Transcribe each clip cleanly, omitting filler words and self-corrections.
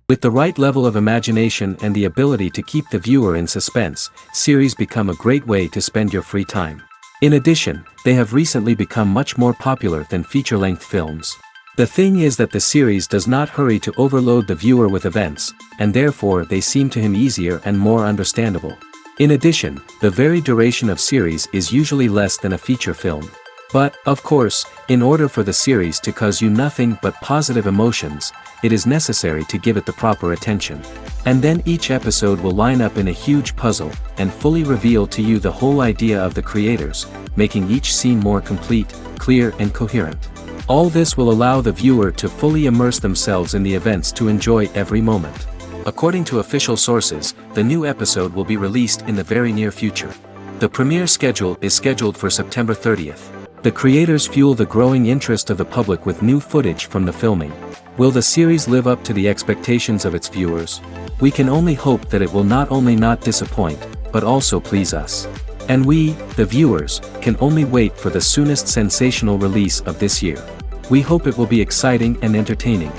With the right level of imagination and the ability to keep the viewer in suspense, series become a great way to spend your free time. In addition, they have recently become much more popular than feature-length films. The thing is that the series does not hurry to overload the viewer with events, and therefore they seem to him easier and more understandable. In addition, the very duration of series is usually less than a feature film. But, of course, in order for the series to cause you nothing but positive emotions, it is necessary to give it the proper attention. And then each episode will line up in a huge puzzle, and fully reveal to you the whole idea of the creators, making each scene more complete, clear and coherent. All this will allow the viewer to fully immerse themselves in the events to enjoy every moment. According to official sources, the new episode will be released in the very near future. The premiere schedule is scheduled for September 30th. The creators fuel the growing interest of the public with new footage from the filming. Will the series live up to the expectations of its viewers? We can only hope that it will not only not disappoint, but also please us. And we, the viewers, can only wait for the soonest sensational release of this year. We hope it will be exciting and entertaining.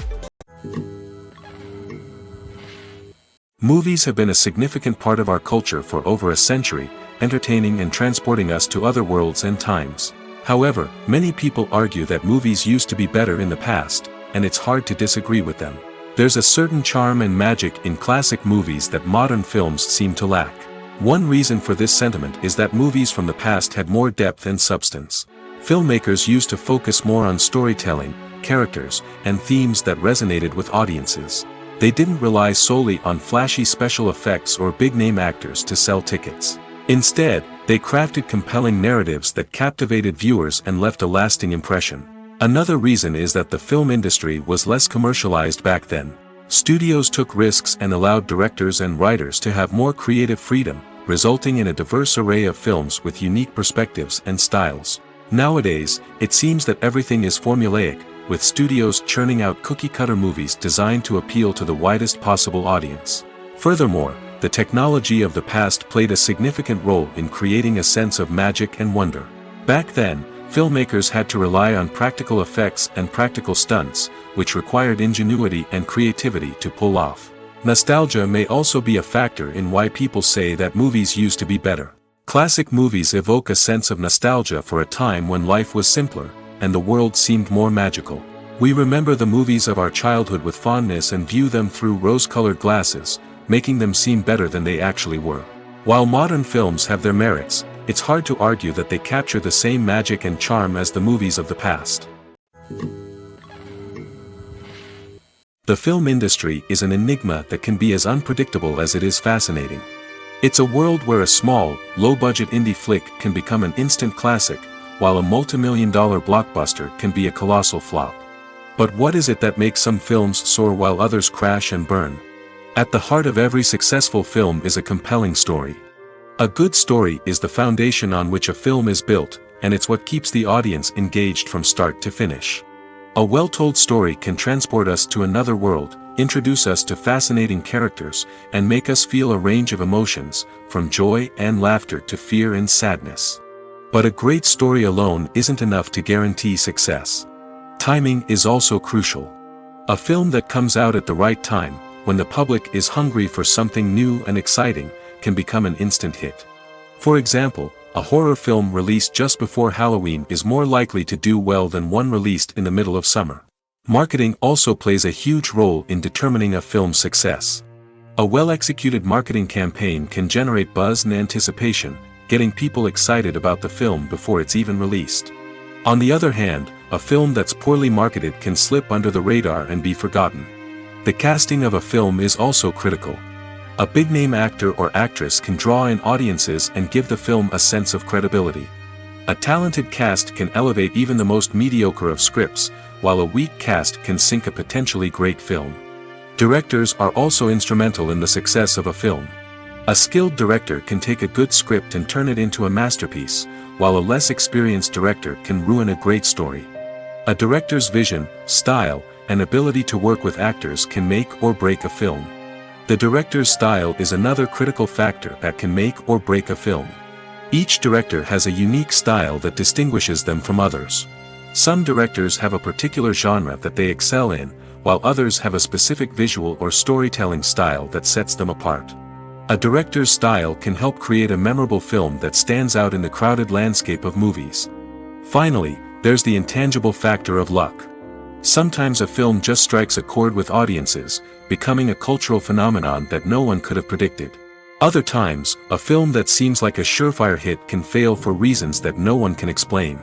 Movies have been a significant part of our culture for over a century, entertaining and transporting us to other worlds and times. However, many people argue that movies used to be better in the past, and it's hard to disagree with them. There's a certain charm and magic in classic movies that modern films seem to lack. One reason for this sentiment is that movies from the past had more depth and substance. Filmmakers used to focus more on storytelling, characters, and themes that resonated with audiences. They didn't rely solely on flashy special effects or big-name actors to sell tickets. Instead, they crafted compelling narratives that captivated viewers and left a lasting impression. Another reason is that the film industry was less commercialized back then. Studios took risks and allowed directors and writers to have more creative freedom, resulting in a diverse array of films with unique perspectives and styles. Nowadays, it seems that everything is formulaic, with studios churning out cookie-cutter movies designed to appeal to the widest possible audience. Furthermore, the technology of the past played a significant role in creating a sense of magic and wonder. Back then, filmmakers had to rely on practical effects and practical stunts, which required ingenuity and creativity to pull off. Nostalgia may also be a factor in why people say that movies used to be better. Classic movies evoke a sense of nostalgia for a time when life was simpler, and the world seemed more magical. We remember the movies of our childhood with fondness and view them through rose-colored glasses, making them seem better than they actually were. While modern films have their merits, it's hard to argue that they capture the same magic and charm as the movies of the past. The film industry is an enigma that can be as unpredictable as it is fascinating. It's a world where a small, low-budget indie flick can become an instant classic, while a multi-million-dollar blockbuster can be a colossal flop. But what is it that makes some films soar while others crash and burn? At the heart of every successful film is a compelling story. A good story is the foundation on which a film is built, and it's what keeps the audience engaged from start to finish. A well-told story can transport us to another world, introduce us to fascinating characters, and make us feel a range of emotions, from joy and laughter to fear and sadness. But a great story alone isn't enough to guarantee success. Timing is also crucial. A film that comes out at the right time, when the public is hungry for something new and exciting, can become an instant hit. For example, a horror film released just before Halloween is more likely to do well than one released in the middle of summer. Marketing also plays a huge role in determining a film's success. A well-executed marketing campaign can generate buzz and anticipation, getting people excited about the film before it's even released. On the other hand, a film that's poorly marketed can slip under the radar and be forgotten. The casting of a film is also critical. A big-name actor or actress can draw in audiences and give the film a sense of credibility. A talented cast can elevate even the most mediocre of scripts, while a weak cast can sink a potentially great film. Directors are also instrumental in the success of a film. A skilled director can take a good script and turn it into a masterpiece, while a less experienced director can ruin a great story. A director's vision, style, and ability to work with actors can make or break a film. The director's style is another critical factor that can make or break a film. Each director has a unique style that distinguishes them from others. Some directors have a particular genre that they excel in, while others have a specific visual or storytelling style that sets them apart. A director's style can help create a memorable film that stands out in the crowded landscape of movies. Finally, there's the intangible factor of luck. Sometimes a film just strikes a chord with audiences, becoming a cultural phenomenon that no one could have predicted. Other times, a film that seems like a surefire hit can fail for reasons that no one can explain.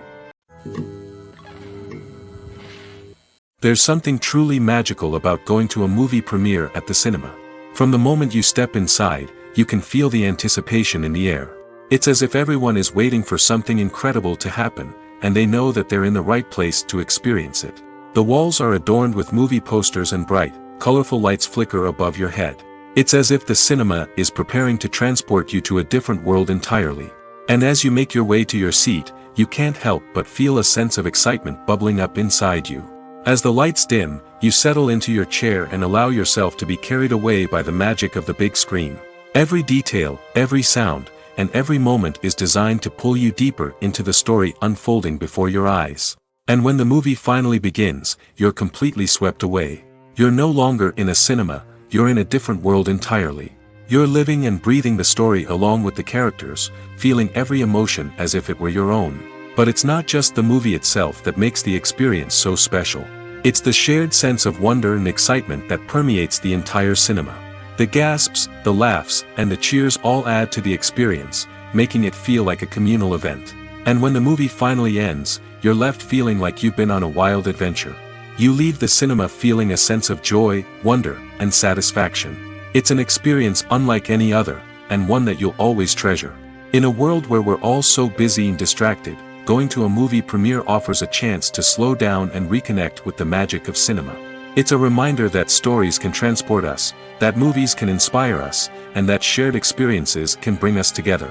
There's something truly magical about going to a movie premiere at the cinema. From the moment you step inside, you can feel the anticipation in the air. It's as if everyone is waiting for something incredible to happen, and they know that they're in the right place to experience it. The walls are adorned with movie posters and bright, colorful lights flicker above your head. It's as if the cinema is preparing to transport you to a different world entirely. And as you make your way to your seat, you can't help but feel a sense of excitement bubbling up inside you. As the lights dim, you settle into your chair and allow yourself to be carried away by the magic of the big screen. Every detail, every sound, and every moment is designed to pull you deeper into the story unfolding before your eyes. And when the movie finally begins, you're completely swept away. You're no longer in a cinema, you're in a different world entirely. You're living and breathing the story along with the characters, feeling every emotion as if it were your own. But it's not just the movie itself that makes the experience so special. It's the shared sense of wonder and excitement that permeates the entire cinema. The gasps, the laughs, and the cheers all add to the experience, making it feel like a communal event. And when the movie finally ends, you're left feeling like you've been on a wild adventure. You leave the cinema feeling a sense of joy, wonder, and satisfaction. It's an experience unlike any other, and one that you'll always treasure. In a world where we're all so busy and distracted, going to a movie premiere offers a chance to slow down and reconnect with the magic of cinema. It's a reminder that stories can transport us, that movies can inspire us, and that shared experiences can bring us together.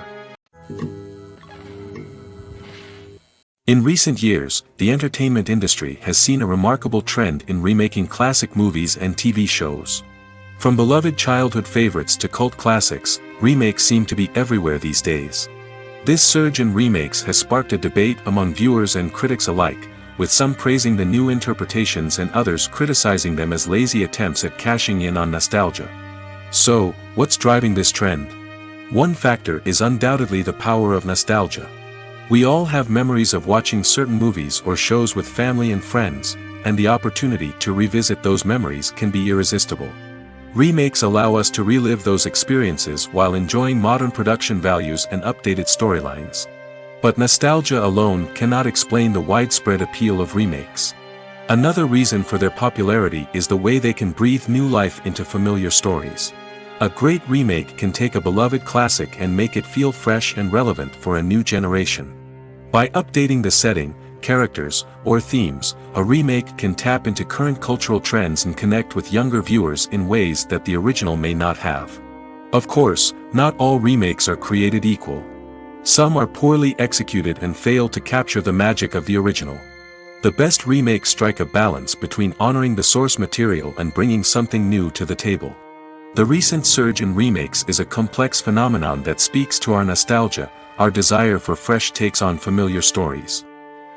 In recent years, the entertainment industry has seen a remarkable trend in remaking classic movies and TV shows. From beloved childhood favorites to cult classics, remakes seem to be everywhere these days. This surge in remakes has sparked a debate among viewers and critics alike, with some praising the new interpretations and others criticizing them as lazy attempts at cashing in on nostalgia. So, what's driving this trend? One factor is undoubtedly the power of nostalgia. We all have memories of watching certain movies or shows with family and friends, and the opportunity to revisit those memories can be irresistible. Remakes allow us to relive those experiences while enjoying modern production values and updated storylines. But nostalgia alone cannot explain the widespread appeal of remakes. Another reason for their popularity is the way they can breathe new life into familiar stories. A great remake can take a beloved classic and make it feel fresh and relevant for a new generation. By updating the setting, characters, or themes, a remake can tap into current cultural trends and connect with younger viewers in ways that the original may not have. Of course, not all remakes are created equal. Some are poorly executed and fail to capture the magic of the original. The best remakes strike a balance between honoring the source material and bringing something new to the table. The recent surge in remakes is a complex phenomenon that speaks to our nostalgia, our desire for fresh takes on familiar stories.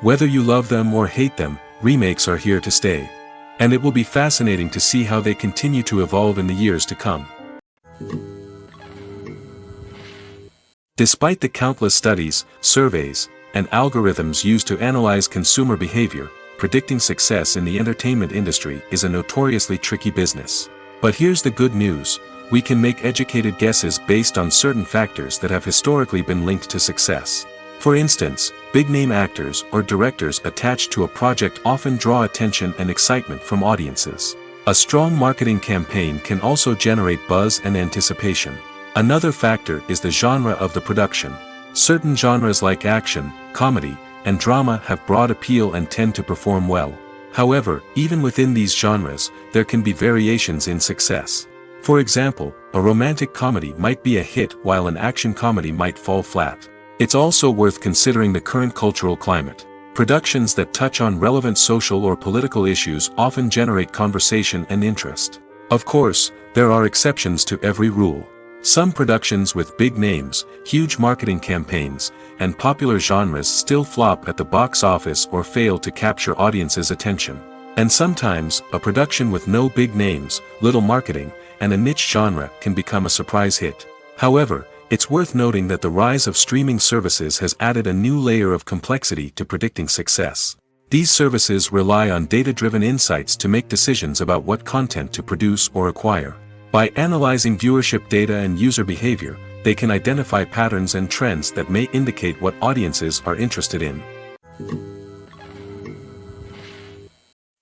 Whether you love them or hate them, remakes are here to stay. And it will be fascinating to see how they continue to evolve in the years to come. Despite the countless studies, surveys, and algorithms used to analyze consumer behavior, predicting success in the entertainment industry is a notoriously tricky business. But here's the good news: we can make educated guesses based on certain factors that have historically been linked to success. For instance, big-name actors or directors attached to a project often draw attention and excitement from audiences. A strong marketing campaign can also generate buzz and anticipation. Another factor is the genre of the production. Certain genres like action, comedy, and drama have broad appeal and tend to perform well. However, even within these genres, there can be variations in success. For example, a romantic comedy might be a hit while an action comedy might fall flat. It's also worth considering the current cultural climate. Productions that touch on relevant social or political issues often generate conversation and interest. Of course, there are exceptions to every rule. Some productions with big names, huge marketing campaigns, and popular genres still flop at the box office or fail to capture audiences' attention. And sometimes, a production with no big names, little marketing, and a niche genre can become a surprise hit. However, it's worth noting that the rise of streaming services has added a new layer of complexity to predicting success. These services rely on data-driven insights to make decisions about what content to produce or acquire. By analyzing viewership data and user behavior, they can identify patterns and trends that may indicate what audiences are interested in.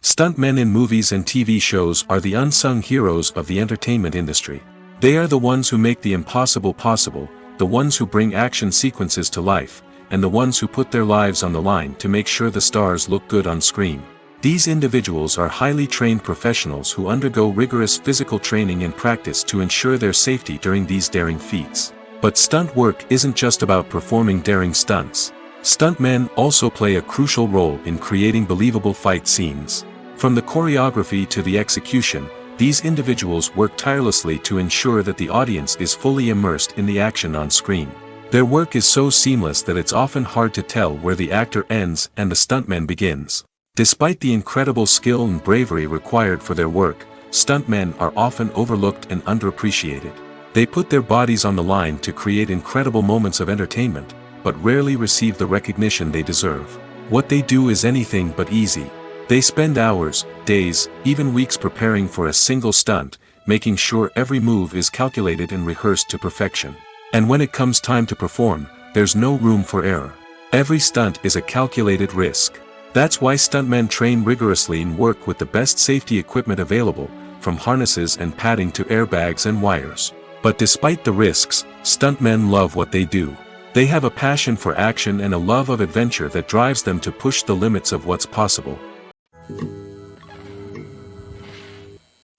Stuntmen in movies and TV shows are the unsung heroes of the entertainment industry. They are the ones who make the impossible possible, the ones who bring action sequences to life, and the ones who put their lives on the line to make sure the stars look good on screen. These individuals are highly trained professionals who undergo rigorous physical training and practice to ensure their safety during these daring feats. But stunt work isn't just about performing daring stunts. Stuntmen also play a crucial role in creating believable fight scenes. From the choreography to the execution, these individuals work tirelessly to ensure that the audience is fully immersed in the action on screen. Their work is so seamless that it's often hard to tell where the actor ends and the stuntman begins. Despite the incredible skill and bravery required for their work, stuntmen are often overlooked and underappreciated. They put their bodies on the line to create incredible moments of entertainment, but rarely receive the recognition they deserve. What they do is anything but easy. They spend hours, days, even weeks preparing for a single stunt, making sure every move is calculated and rehearsed to perfection. And when it comes time to perform, there's no room for error. Every stunt is a calculated risk. That's why stuntmen train rigorously and work with the best safety equipment available, from harnesses and padding to airbags and wires. But despite the risks, stuntmen love what they do. They have a passion for action and a love of adventure that drives them to push the limits of what's possible.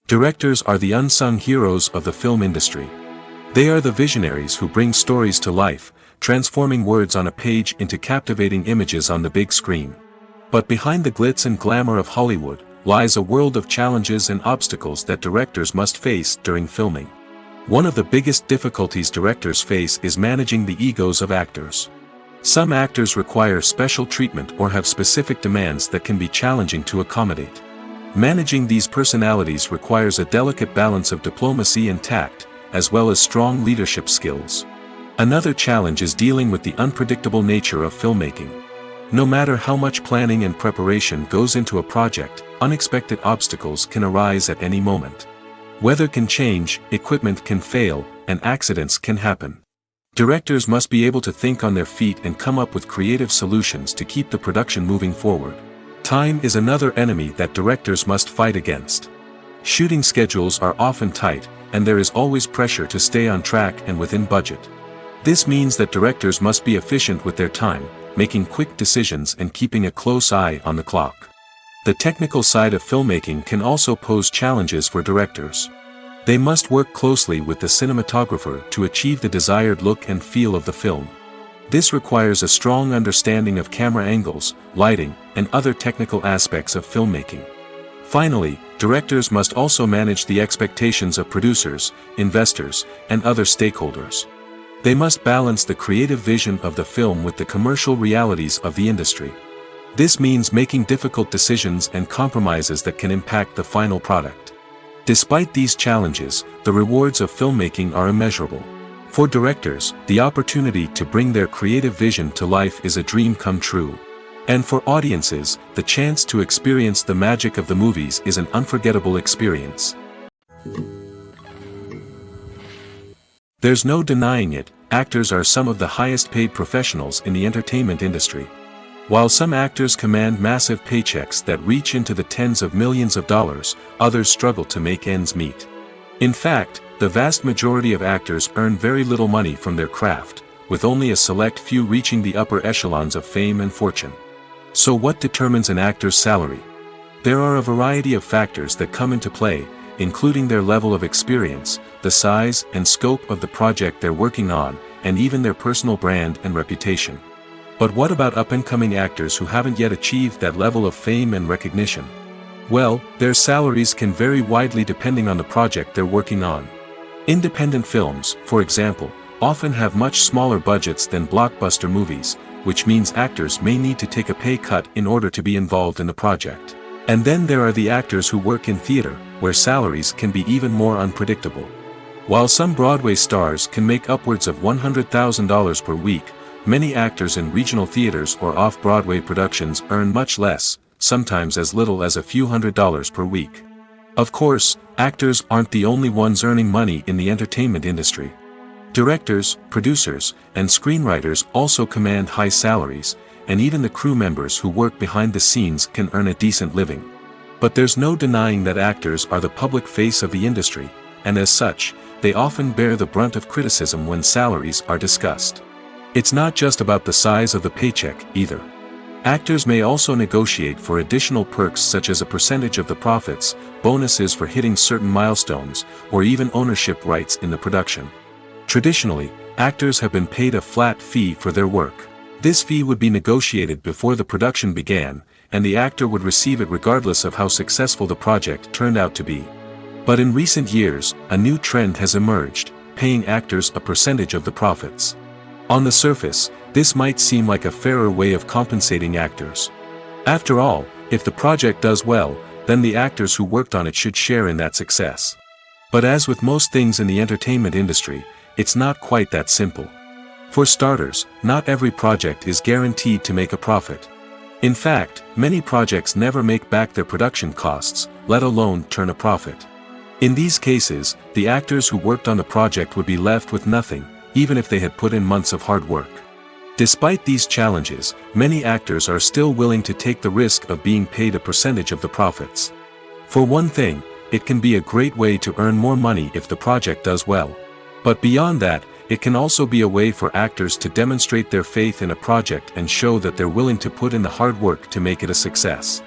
Directors are the unsung heroes of the film industry. They are the visionaries who bring stories to life, transforming words on a page into captivating images on the big screen. But behind the glitz and glamour of Hollywood, lies a world of challenges and obstacles that directors must face during filming. One of the biggest difficulties directors face is managing the egos of actors. Some actors require special treatment or have specific demands that can be challenging to accommodate. Managing these personalities requires a delicate balance of diplomacy and tact, as well as strong leadership skills. Another challenge is dealing with the unpredictable nature of filmmaking. No matter how much planning and preparation goes into a project, unexpected obstacles can arise at any moment. Weather can change, equipment can fail, and accidents can happen. Directors must be able to think on their feet and come up with creative solutions to keep the production moving forward. Time is another enemy that directors must fight against. Shooting schedules are often tight, and there is always pressure to stay on track and within budget. This means that directors must be efficient with their time, making quick decisions and keeping a close eye on the clock. The technical side of filmmaking can also pose challenges for directors. They must work closely with the cinematographer to achieve the desired look and feel of the film. This requires a strong understanding of camera angles, lighting, and other technical aspects of filmmaking. Finally, directors must also manage the expectations of producers, investors, and other stakeholders. They must balance the creative vision of the film with the commercial realities of the industry. This means making difficult decisions and compromises that can impact the final product. Despite these challenges, the rewards of filmmaking are immeasurable. For directors, the opportunity to bring their creative vision to life is a dream come true. And for audiences, the chance to experience the magic of the movies is an unforgettable experience. There's no denying it, actors are some of the highest paid professionals in the entertainment industry. While some actors command massive paychecks that reach into the tens of millions of dollars, others struggle to make ends meet. In fact, the vast majority of actors earn very little money from their craft, with only a select few reaching the upper echelons of fame and fortune. So what determines an actor's salary? There are a variety of factors that come into play, including their level of experience, the size and scope of the project they're working on, and even their personal brand and reputation. But what about up-and-coming actors who haven't yet achieved that level of fame and recognition? Well, their salaries can vary widely depending on the project they're working on. Independent films, for example, often have much smaller budgets than blockbuster movies, which means actors may need to take a pay cut in order to be involved in the project. And then there are the actors who work in theater, where salaries can be even more unpredictable. While some Broadway stars can make upwards of $100,000 per week, many actors in regional theaters or off-Broadway productions earn much less, sometimes as little as a few $100s per week. Of course, actors aren't the only ones earning money in the entertainment industry. Directors, producers, and screenwriters also command high salaries, and even the crew members who work behind the scenes can earn a decent living. But there's no denying that actors are the public face of the industry, and as such, they often bear the brunt of criticism when salaries are discussed. It's not just about the size of the paycheck, either. Actors may also negotiate for additional perks such as a percentage of the profits, bonuses for hitting certain milestones, or even ownership rights in the production. Traditionally, actors have been paid a flat fee for their work. This fee would be negotiated before the production began, and the actor would receive it regardless of how successful the project turned out to be. But in recent years, a new trend has emerged, paying actors a percentage of the profits. On the surface, this might seem like a fairer way of compensating actors. After all, if the project does well, then the actors who worked on it should share in that success. But as with most things in the entertainment industry, it's not quite that simple. For starters, not every project is guaranteed to make a profit. In fact, many projects never make back their production costs, let alone turn a profit. In these cases, the actors who worked on the project would be left with nothing, even if they had put in months of hard work. Despite these challenges, many actors are still willing to take the risk of being paid a percentage of the profits. For one thing, it can be a great way to earn more money if the project does well. But beyond that, it can also be a way for actors to demonstrate their faith in a project and show that they're willing to put in the hard work to make it a success.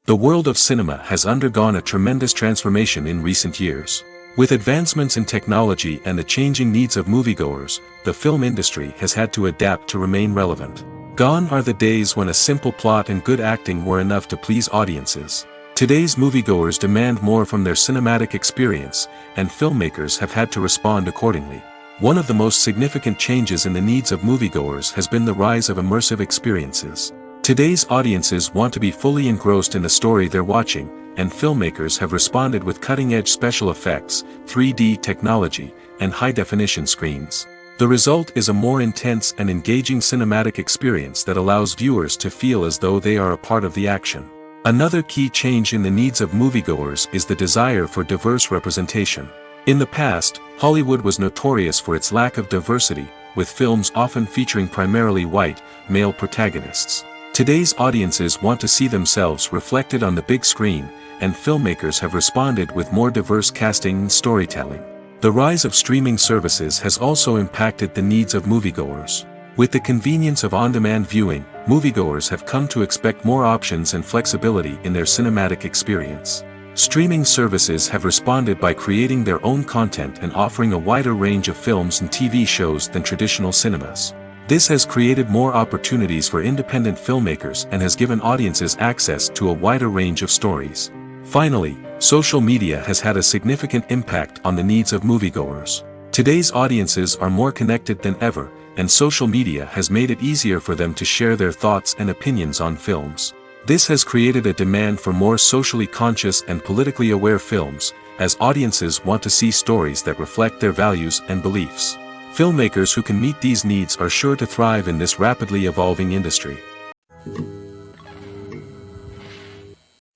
The world of cinema has undergone a tremendous transformation in recent years. With advancements in technology and the changing needs of moviegoers, the film industry has had to adapt to remain relevant. Gone are the days when a simple plot and good acting were enough to please audiences. Today's moviegoers demand more from their cinematic experience, and filmmakers have had to respond accordingly. One of the most significant changes in the needs of moviegoers has been the rise of immersive experiences. Today's audiences want to be fully engrossed in the story they're watching, and filmmakers have responded with cutting-edge special effects, 3D technology, and high-definition screens. The result is a more intense and engaging cinematic experience that allows viewers to feel as though they are a part of the action. Another key change in the needs of moviegoers is the desire for diverse representation. In the past, Hollywood was notorious for its lack of diversity, with films often featuring primarily white, male protagonists. Today's audiences want to see themselves reflected on the big screen, and filmmakers have responded with more diverse casting and storytelling. The rise of streaming services has also impacted the needs of moviegoers. With the convenience of on-demand viewing, moviegoers have come to expect more options and flexibility in their cinematic experience. Streaming services have responded by creating their own content and offering a wider range of films and TV shows than traditional cinemas. This has created more opportunities for independent filmmakers and has given audiences access to a wider range of stories. Finally, social media has had a significant impact on the needs of moviegoers. Today's audiences are more connected than ever, and social media has made it easier for them to share their thoughts and opinions on films. This has created a demand for more socially conscious and politically aware films, as audiences want to see stories that reflect their values and beliefs. Filmmakers who can meet these needs are sure to thrive in this rapidly evolving industry.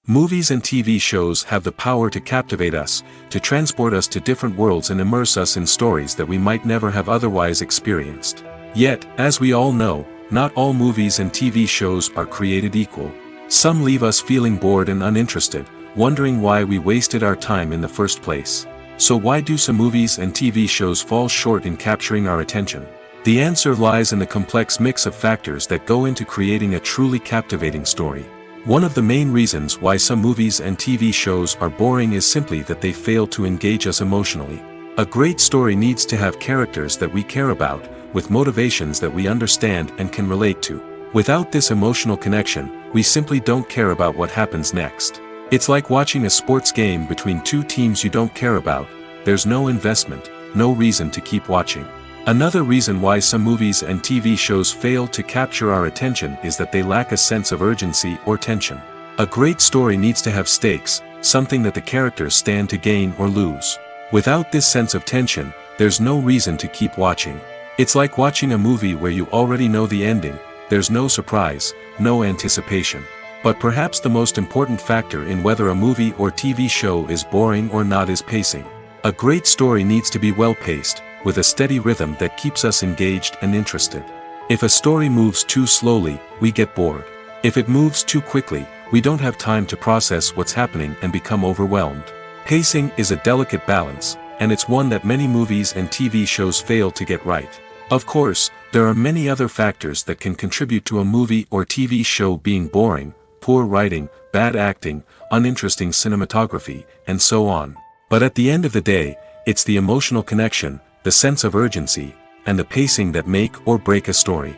Movies and TV shows have the power to captivate us, to transport us to different worlds and immerse us in stories that we might never have otherwise experienced. Yet, as we all know, not all movies and TV shows are created equal. Some leave us feeling bored and uninterested, wondering why we wasted our time in the first place. So why do some movies and TV shows fall short in capturing our attention? The answer lies in the complex mix of factors that go into creating a truly captivating story. One of the main reasons why some movies and TV shows are boring is simply that they fail to engage us emotionally. A great story needs to have characters that we care about, with motivations that we understand and can relate to. Without this emotional connection, we simply don't care about what happens next. It's like watching a sports game between two teams you don't care about. There's no investment, no reason to keep watching. Another reason why some movies and TV shows fail to capture our attention is that they lack a sense of urgency or tension. A great story needs to have stakes, something that the characters stand to gain or lose. Without this sense of tension, there's no reason to keep watching. It's like watching a movie where you already know the ending, there's no surprise, no anticipation. But perhaps the most important factor in whether a movie or TV show is boring or not is pacing. A great story needs to be well-paced, with a steady rhythm that keeps us engaged and interested. If a story moves too slowly, we get bored. If it moves too quickly, we don't have time to process what's happening and become overwhelmed. Pacing is a delicate balance, and it's one that many movies and TV shows fail to get right. Of course, there are many other factors that can contribute to a movie or TV show being boring: poor writing, bad acting, uninteresting cinematography, and so on. But at the end of the day, it's the emotional connection, the sense of urgency, and the pacing that make or break a story.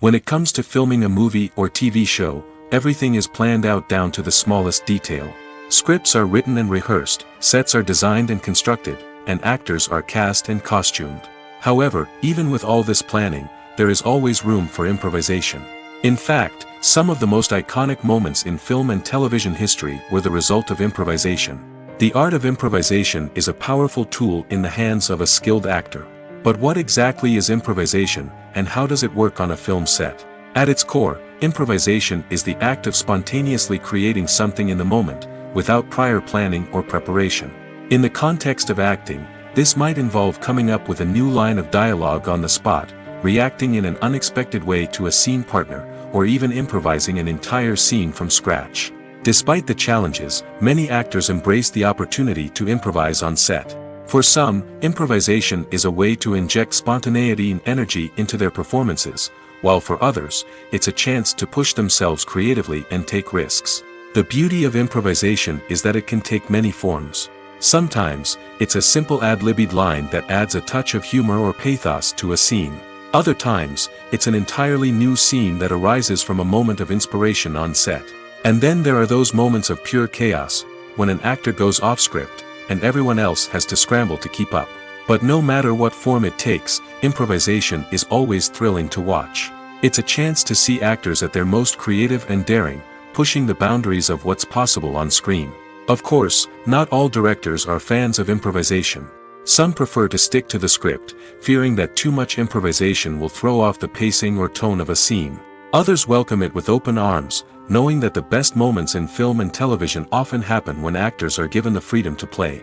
When it comes to filming a movie or TV show, everything is planned out down to the smallest detail. Scripts are written and rehearsed, sets are designed and constructed, and actors are cast and costumed. However, even with all this planning, there is always room for improvisation. In fact, some of the most iconic moments in film and television history were the result of improvisation. The art of improvisation is a powerful tool in the hands of a skilled actor. But what exactly is improvisation, and how does it work on a film set? At its core, improvisation is the act of spontaneously creating something in the moment, without prior planning or preparation. In the context of acting, this might involve coming up with a new line of dialogue on the spot, reacting in an unexpected way to a scene partner, or even improvising an entire scene from scratch. Despite the challenges, many actors embrace the opportunity to improvise on set. For some, improvisation is a way to inject spontaneity and energy into their performances, while for others, it's a chance to push themselves creatively and take risks. The beauty of improvisation is that it can take many forms. Sometimes, it's a simple ad-libbed line that adds a touch of humor or pathos to a scene. Other times, it's an entirely new scene that arises from a moment of inspiration on set. And then there are those moments of pure chaos, when an actor goes off script, and everyone else has to scramble to keep up. But no matter what form it takes, improvisation is always thrilling to watch. It's a chance to see actors at their most creative and daring, pushing the boundaries of what's possible on screen. Of course, not all directors are fans of improvisation. Some prefer to stick to the script, fearing that too much improvisation will throw off the pacing or tone of a scene. Others welcome it with open arms, knowing that the best moments in film and television often happen when actors are given the freedom to play.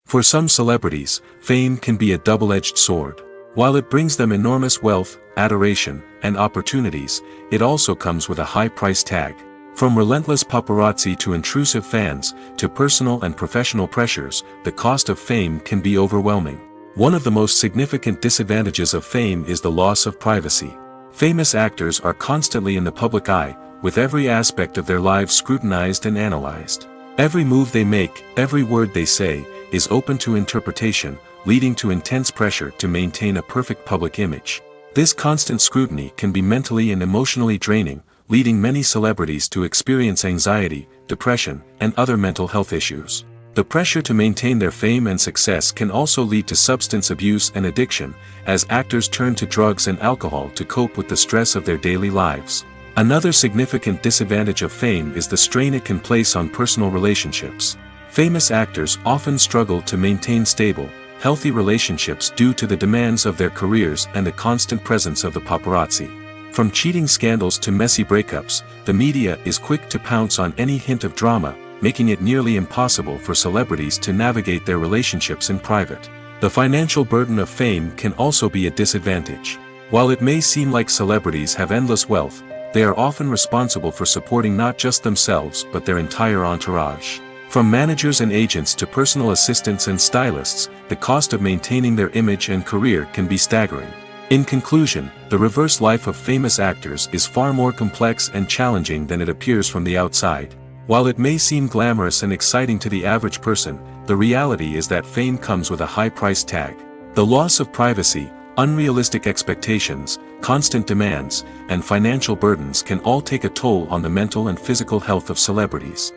For some celebrities, fame can be a double-edged sword. While it brings them enormous wealth, adoration, and opportunities, it also comes with a high price tag. From relentless paparazzi to intrusive fans, to personal and professional pressures, the cost of fame can be overwhelming. One of the most significant disadvantages of fame is the loss of privacy. Famous actors are constantly in the public eye, with every aspect of their lives scrutinized and analyzed. Every move they make, every word they say, is open to interpretation, leading to intense pressure to maintain a perfect public image. This constant scrutiny can be mentally and emotionally draining, leading many celebrities to experience anxiety, depression, and other mental health issues. The pressure to maintain their fame and success can also lead to substance abuse and addiction, as actors turn to drugs and alcohol to cope with the stress of their daily lives. Another significant disadvantage of fame is the strain it can place on personal relationships. Famous actors often struggle to maintain stable, healthy relationships due to the demands of their careers and the constant presence of the paparazzi. From cheating scandals to messy breakups, the media is quick to pounce on any hint of drama, making it nearly impossible for celebrities to navigate their relationships in private. The financial burden of fame can also be a disadvantage. While it may seem like celebrities have endless wealth, they are often responsible for supporting not just themselves but their entire entourage. From managers and agents to personal assistants and stylists, the cost of maintaining their image and career can be staggering. In conclusion, the reverse life of famous actors is far more complex and challenging than it appears from the outside. While it may seem glamorous and exciting to the average person, the reality is that fame comes with a high price tag. The loss of privacy, unrealistic expectations, constant demands, and financial burdens can all take a toll on the mental and physical health of celebrities.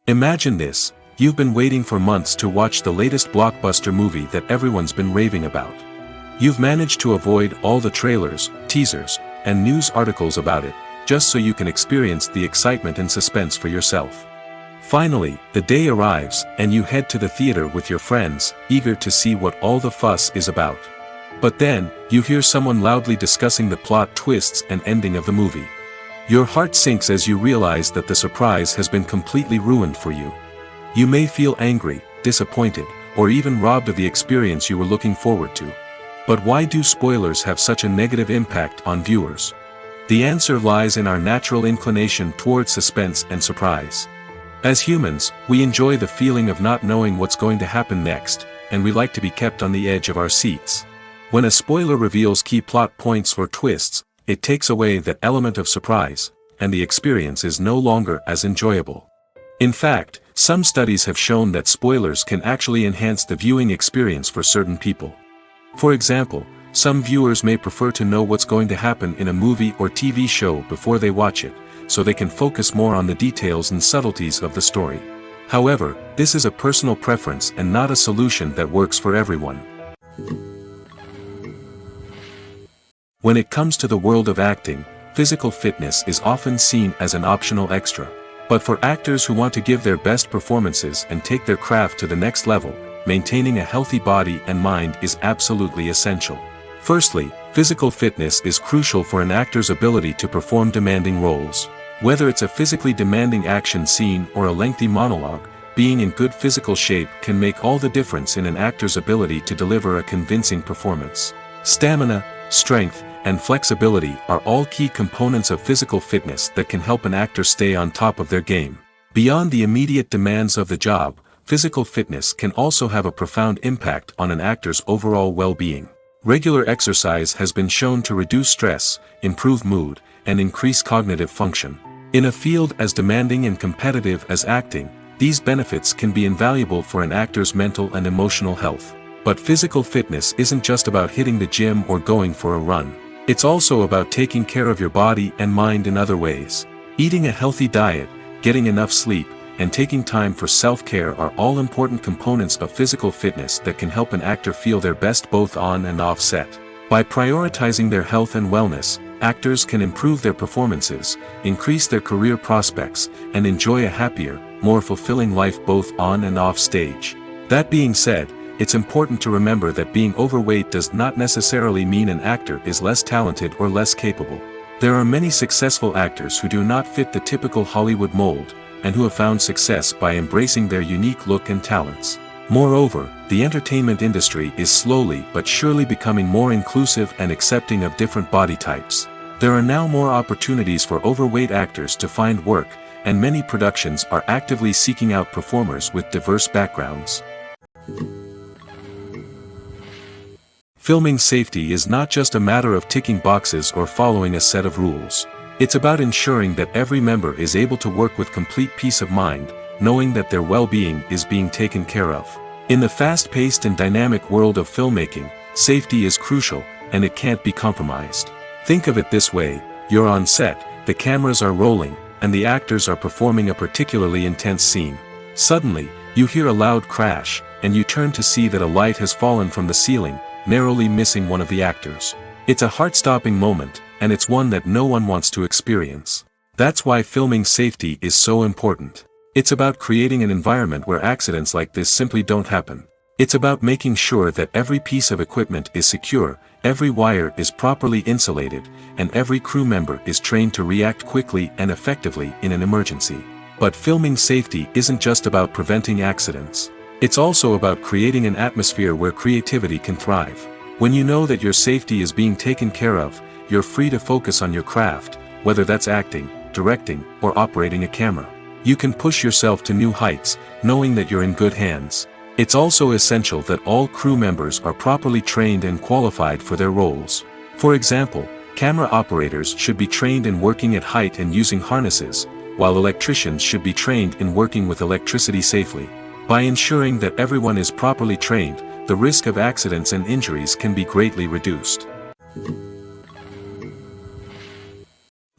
Imagine this: you've been waiting for months to watch the latest blockbuster movie that everyone's been raving about. You've managed to avoid all the trailers, teasers, and news articles about it, just so you can experience the excitement and suspense for yourself. Finally, the day arrives, and you head to the theater with your friends, eager to see what all the fuss is about. But then, you hear someone loudly discussing the plot twists and ending of the movie. Your heart sinks as you realize that the surprise has been completely ruined for you. You may feel angry, disappointed, or even robbed of the experience you were looking forward to. But why do spoilers have such a negative impact on viewers? The answer lies in our natural inclination towards suspense and surprise. As humans, we enjoy the feeling of not knowing what's going to happen next, and we like to be kept on the edge of our seats. When a spoiler reveals key plot points or twists, it takes away that element of surprise, and the experience is no longer as enjoyable. In fact, some studies have shown that spoilers can actually enhance the viewing experience for certain people. For example, some viewers may prefer to know what's going to happen in a movie or TV show before they watch it, so they can focus more on the details and subtleties of the story. However, this is a personal preference and not a solution that works for everyone. When it comes to the world of acting, physical fitness is often seen as an optional extra. But for actors who want to give their best performances and take their craft to the next level, maintaining a healthy body and mind is absolutely essential. Firstly, physical fitness is crucial for an actor's ability to perform demanding roles. Whether it's a physically demanding action scene or a lengthy monologue, being in good physical shape can make all the difference in an actor's ability to deliver a convincing performance. Stamina, strength, and flexibility are all key components of physical fitness that can help an actor stay on top of their game. Beyond the immediate demands of the job, physical fitness can also have a profound impact on an actor's overall well-being. Regular exercise has been shown to reduce stress, improve mood, and increase cognitive function. In a field as demanding and competitive as acting, these benefits can be invaluable for an actor's mental and emotional health. But physical fitness isn't just about hitting the gym or going for a run. It's also about taking care of your body and mind in other ways. Eating a healthy diet, getting enough sleep, and taking time for self-care are all important components of physical fitness that can help an actor feel their best both on and off set. By prioritizing their health and wellness, actors can improve their performances, increase their career prospects, and enjoy a happier, more fulfilling life both on and off stage. That being said, it's important to remember that being overweight does not necessarily mean an actor is less talented or less capable. There are many successful actors who do not fit the typical Hollywood mold, and who have found success by embracing their unique look and talents. Moreover, the entertainment industry is slowly but surely becoming more inclusive and accepting of different body types. There are now more opportunities for overweight actors to find work, and many productions are actively seeking out performers with diverse backgrounds. Filming safety is not just a matter of ticking boxes or following a set of rules. It's about ensuring that every member is able to work with complete peace of mind, knowing that their well-being is being taken care of. In the fast-paced and dynamic world of filmmaking, safety is crucial, and it can't be compromised. Think of it this way: you're on set, the cameras are rolling, and the actors are performing a particularly intense scene. Suddenly, you hear a loud crash, and you turn to see that a light has fallen from the ceiling, narrowly missing one of the actors. It's a heart-stopping moment, and it's one that no one wants to experience. That's why filming safety is so important. It's about creating an environment where accidents like this simply don't happen. It's about making sure that every piece of equipment is secure, every wire is properly insulated, and every crew member is trained to react quickly and effectively in an emergency. But filming safety isn't just about preventing accidents. It's also about creating an atmosphere where creativity can thrive. When you know that your safety is being taken care of, you're free to focus on your craft, whether that's acting, directing, or operating a camera. You can push yourself to new heights, knowing that you're in good hands. It's also essential that all crew members are properly trained and qualified for their roles. For example, camera operators should be trained in working at height and using harnesses, while electricians should be trained in working with electricity safely. By ensuring that everyone is properly trained, the risk of accidents and injuries can be greatly reduced.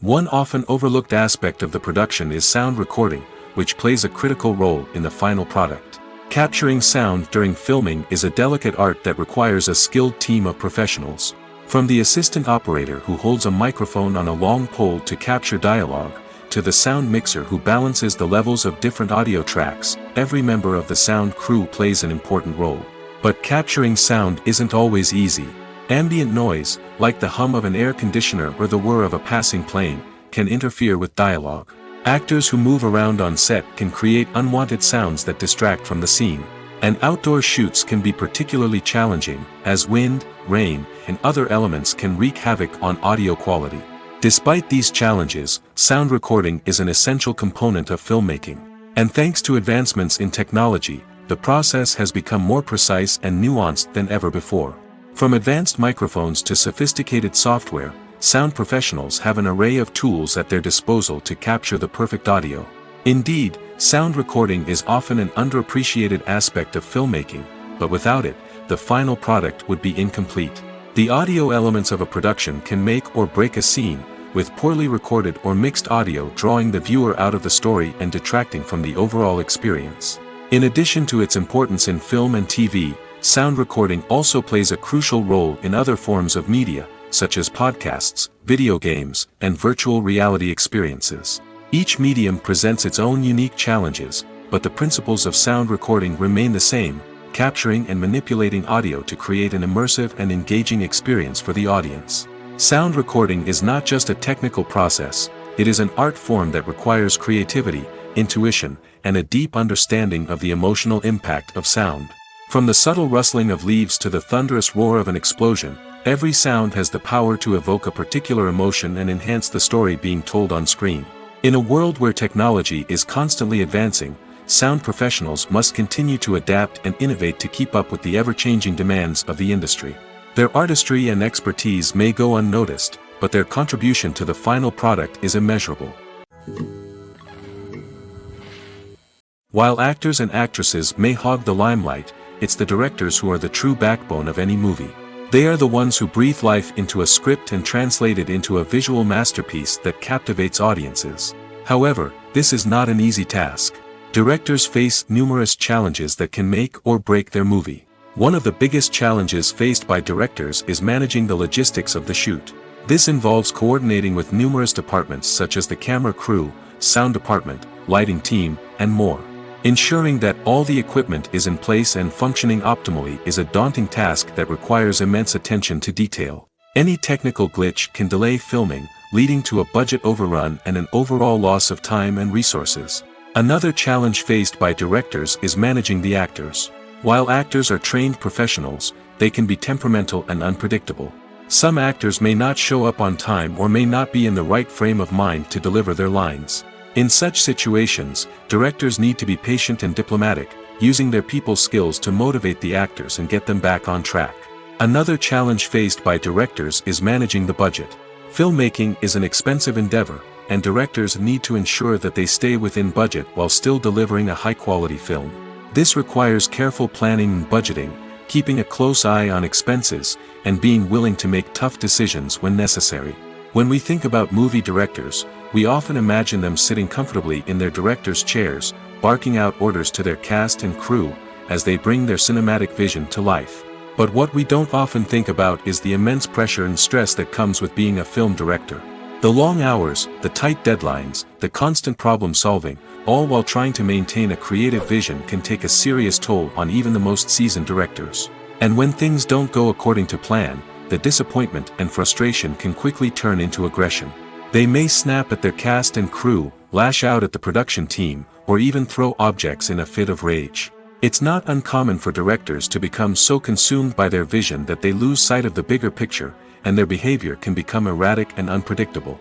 One often overlooked aspect of the production is sound recording, which plays a critical role in the final product. Capturing sound during filming is a delicate art that requires a skilled team of professionals. From the assistant operator who holds a microphone on a long pole to capture dialogue, to the sound mixer who balances the levels of different audio tracks, every member of the sound crew plays an important role. But capturing sound isn't always easy. Ambient noise, like the hum of an air conditioner or the whir of a passing plane, can interfere with dialogue. Actors who move around on set can create unwanted sounds that distract from the scene. And outdoor shoots can be particularly challenging, as wind, rain, and other elements can wreak havoc on audio quality. Despite these challenges, sound recording is an essential component of filmmaking. And thanks to advancements in technology, the process has become more precise and nuanced than ever before. From advanced microphones to sophisticated software, sound professionals have an array of tools at their disposal to capture the perfect audio. Indeed, sound recording is often an underappreciated aspect of filmmaking, but without it, the final product would be incomplete. The audio elements of a production can make or break a scene, with poorly recorded or mixed audio drawing the viewer out of the story and detracting from the overall experience. In addition to its importance in film and TV, sound recording also plays a crucial role in other forms of media, such as podcasts, video games, and virtual reality experiences. Each medium presents its own unique challenges, but the principles of sound recording remain the same, capturing and manipulating audio to create an immersive and engaging experience for the audience. Sound recording is not just a technical process, it is an art form that requires creativity, intuition, and a deep understanding of the emotional impact of sound. From the subtle rustling of leaves to the thunderous roar of an explosion, every sound has the power to evoke a particular emotion and enhance the story being told on screen. In a world where technology is constantly advancing, sound professionals must continue to adapt and innovate to keep up with the ever-changing demands of the industry. Their artistry and expertise may go unnoticed, but their contribution to the final product is immeasurable. While actors and actresses may hog the limelight, it's the directors who are the true backbone of any movie. They are the ones who breathe life into a script and translate it into a visual masterpiece that captivates audiences. However, this is not an easy task. Directors face numerous challenges that can make or break their movie. One of the biggest challenges faced by directors is managing the logistics of the shoot. This involves coordinating with numerous departments such as the camera crew, sound department, lighting team, and more. Ensuring that all the equipment is in place and functioning optimally is a daunting task that requires immense attention to detail. Any technical glitch can delay filming, leading to a budget overrun and an overall loss of time and resources. Another challenge faced by directors is managing the actors. While actors are trained professionals, they can be temperamental and unpredictable. Some actors may not show up on time or may not be in the right frame of mind to deliver their lines. In such situations, directors need to be patient and diplomatic, using their people skills to motivate the actors and get them back on track. Another challenge faced by directors is managing the budget. Filmmaking is an expensive endeavor, and directors need to ensure that they stay within budget while still delivering a high-quality film. This requires careful planning and budgeting, keeping a close eye on expenses, and being willing to make tough decisions when necessary. When we think about movie directors, we often imagine them sitting comfortably in their director's chairs, barking out orders to their cast and crew, as they bring their cinematic vision to life. But what we don't often think about is the immense pressure and stress that comes with being a film director. The long hours, the tight deadlines, the constant problem solving, all while trying to maintain a creative vision can take a serious toll on even the most seasoned directors. And when things don't go according to plan, the disappointment and frustration can quickly turn into aggression. They may snap at their cast and crew, lash out at the production team, or even throw objects in a fit of rage. It's not uncommon for directors to become so consumed by their vision that they lose sight of the bigger picture, and their behavior can become erratic and unpredictable.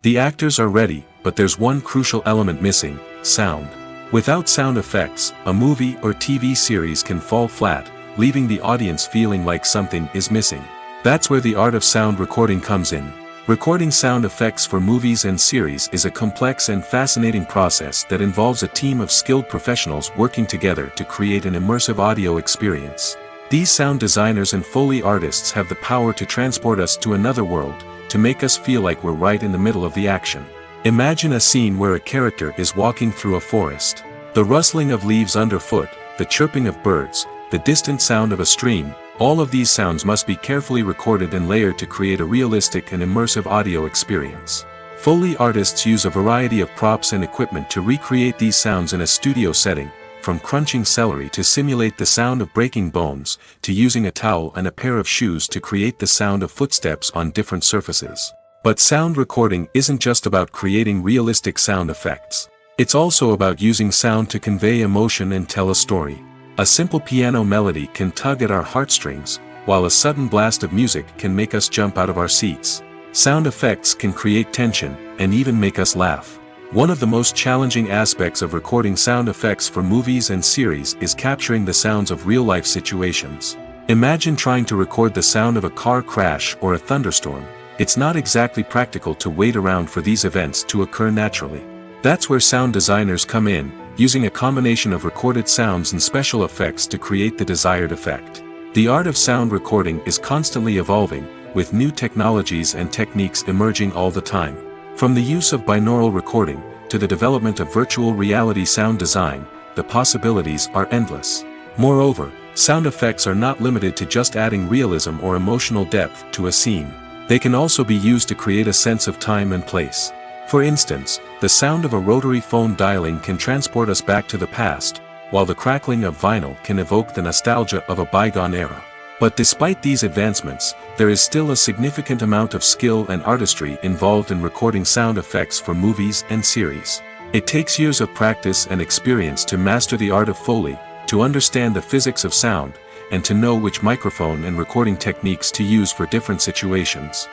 The actors are ready, but there's one crucial element missing: sound. Without sound effects, a movie or TV series can fall flat, leaving the audience feeling like something is missing. That's where the art of sound recording comes in. Recording sound effects for movies and series is a complex and fascinating process that involves a team of skilled professionals working together to create an immersive audio experience. These sound designers and Foley artists have the power to transport us to another world, to make us feel like we're right in the middle of the action. Imagine a scene where a character is walking through a forest. The rustling of leaves underfoot, the chirping of birds, the distant sound of a stream, all of these sounds must be carefully recorded and layered to create a realistic and immersive audio experience. Foley artists use a variety of props and equipment to recreate these sounds in a studio setting, from crunching celery to simulate the sound of breaking bones, to using a towel and a pair of shoes to create the sound of footsteps on different surfaces. But sound recording isn't just about creating realistic sound effects. It's also about using sound to convey emotion and tell a story. A simple piano melody can tug at our heartstrings, while a sudden blast of music can make us jump out of our seats. Sound effects can create tension, and even make us laugh. One of the most challenging aspects of recording sound effects for movies and series is capturing the sounds of real-life situations. Imagine trying to record the sound of a car crash or a thunderstorm. It's not exactly practical to wait around for these events to occur naturally. That's where sound designers come in, using a combination of recorded sounds and special effects to create the desired effect. The art of sound recording is constantly evolving, with new technologies and techniques emerging all the time. From the use of binaural recording, to the development of virtual reality sound design, the possibilities are endless. Moreover, sound effects are not limited to just adding realism or emotional depth to a scene. They can also be used to create a sense of time and place. For instance, the sound of a rotary phone dialing can transport us back to the past, while the crackling of vinyl can evoke the nostalgia of a bygone era. But despite these advancements, there is still a significant amount of skill and artistry involved in recording sound effects for movies and series. It takes years of practice and experience to master the art of Foley, to understand the physics of sound, and to know which microphone and recording techniques to use for different situations.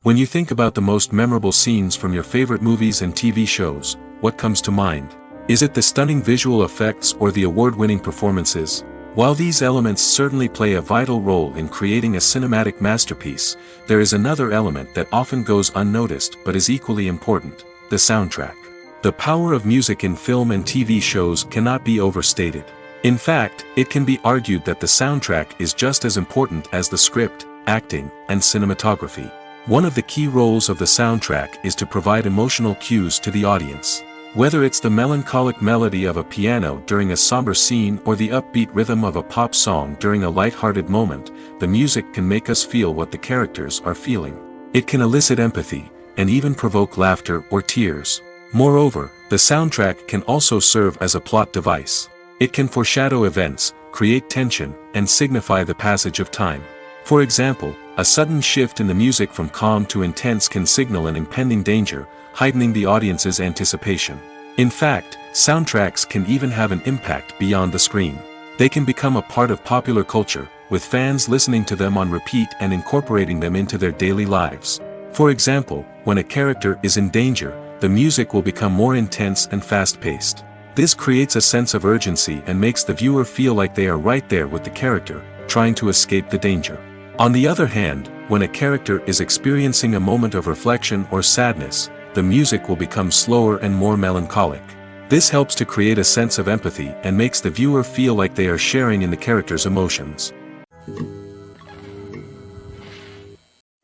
When you think about the most memorable scenes from your favorite movies and TV shows, what comes to mind? Is it the stunning visual effects or the award-winning performances? While these elements certainly play a vital role in creating a cinematic masterpiece, there is another element that often goes unnoticed but is equally important: the soundtrack. The power of music in film and TV shows cannot be overstated. In fact, it can be argued that the soundtrack is just as important as the script, acting, and cinematography. One of the key roles of the soundtrack is to provide emotional cues to the audience. Whether it's the melancholic melody of a piano during a somber scene or the upbeat rhythm of a pop song during a light-hearted moment, the music can make us feel what the characters are feeling. It can elicit empathy, and even provoke laughter or tears. Moreover, the soundtrack can also serve as a plot device. It can foreshadow events, create tension, and signify the passage of time. For example, a sudden shift in the music from calm to intense can signal an impending danger, heightening the audience's anticipation. In fact, soundtracks can even have an impact beyond the screen. They can become a part of popular culture, with fans listening to them on repeat and incorporating them into their daily lives. For example, when a character is in danger, the music will become more intense and fast-paced. This creates a sense of urgency and makes the viewer feel like they are right there with the character, trying to escape the danger. On the other hand, when a character is experiencing a moment of reflection or sadness, the music will become slower and more melancholic. This helps to create a sense of empathy and makes the viewer feel like they are sharing in the character's emotions.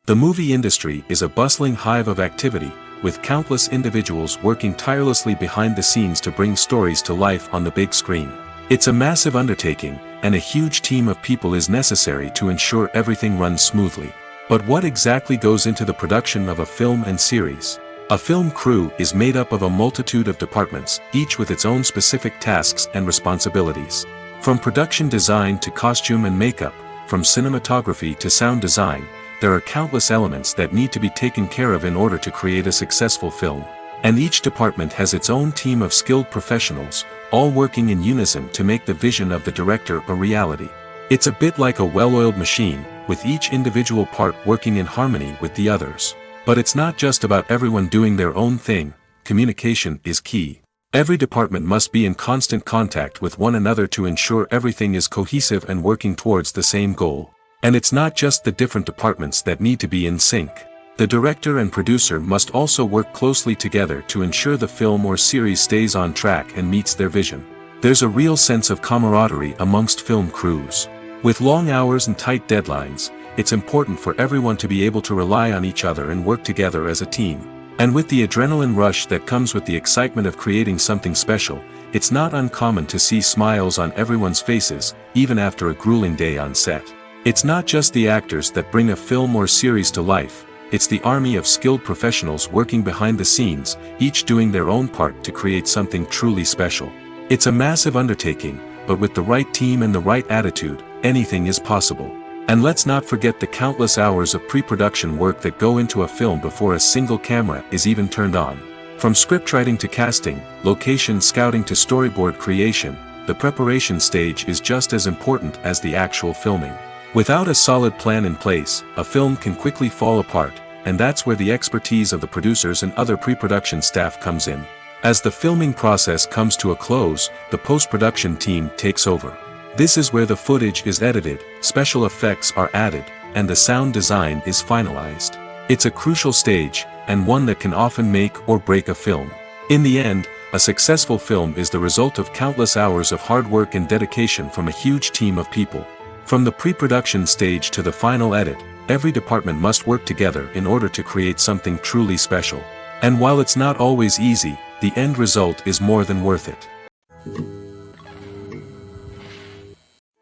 The movie industry is a bustling hive of activity, with countless individuals working tirelessly behind the scenes to bring stories to life on the big screen. It's a massive undertaking, and a huge team of people is necessary to ensure everything runs smoothly. But what exactly goes into the production of a film and series? A film crew is made up of a multitude of departments, each with its own specific tasks and responsibilities. From production design to costume and makeup, from cinematography to sound design, there are countless elements that need to be taken care of in order to create a successful film. And each department has its own team of skilled professionals, all working in unison to make the vision of the director a reality. It's a bit like a well-oiled machine, with each individual part working in harmony with the others. But it's not just about everyone doing their own thing. Communication is key. Every department must be in constant contact with one another to ensure everything is cohesive and working towards the same goal. And it's not just the different departments that need to be in sync. The director and producer must also work closely together to ensure the film or series stays on track and meets their vision. There's a real sense of camaraderie amongst film crews. With long hours and tight deadlines, it's important for everyone to be able to rely on each other and work together as a team. And with the adrenaline rush that comes with the excitement of creating something special, it's not uncommon to see smiles on everyone's faces, even after a grueling day on set. It's not just the actors that bring a film or series to life, it's the army of skilled professionals working behind the scenes, each doing their own part to create something truly special. It's a massive undertaking, but with the right team and the right attitude, anything is possible. And let's not forget the countless hours of pre-production work that go into a film before a single camera is even turned on. From scriptwriting to casting, location scouting to storyboard creation, the preparation stage is just as important as the actual filming. Without a solid plan in place, a film can quickly fall apart, and that's where the expertise of the producers and other pre-production staff comes in. As the filming process comes to a close, the post-production team takes over. This is where the footage is edited, special effects are added, and the sound design is finalized. It's a crucial stage, and one that can often make or break a film. In the end, a successful film is the result of countless hours of hard work and dedication from a huge team of people. From the pre-production stage to the final edit, every department must work together in order to create something truly special. And while it's not always easy, the end result is more than worth it.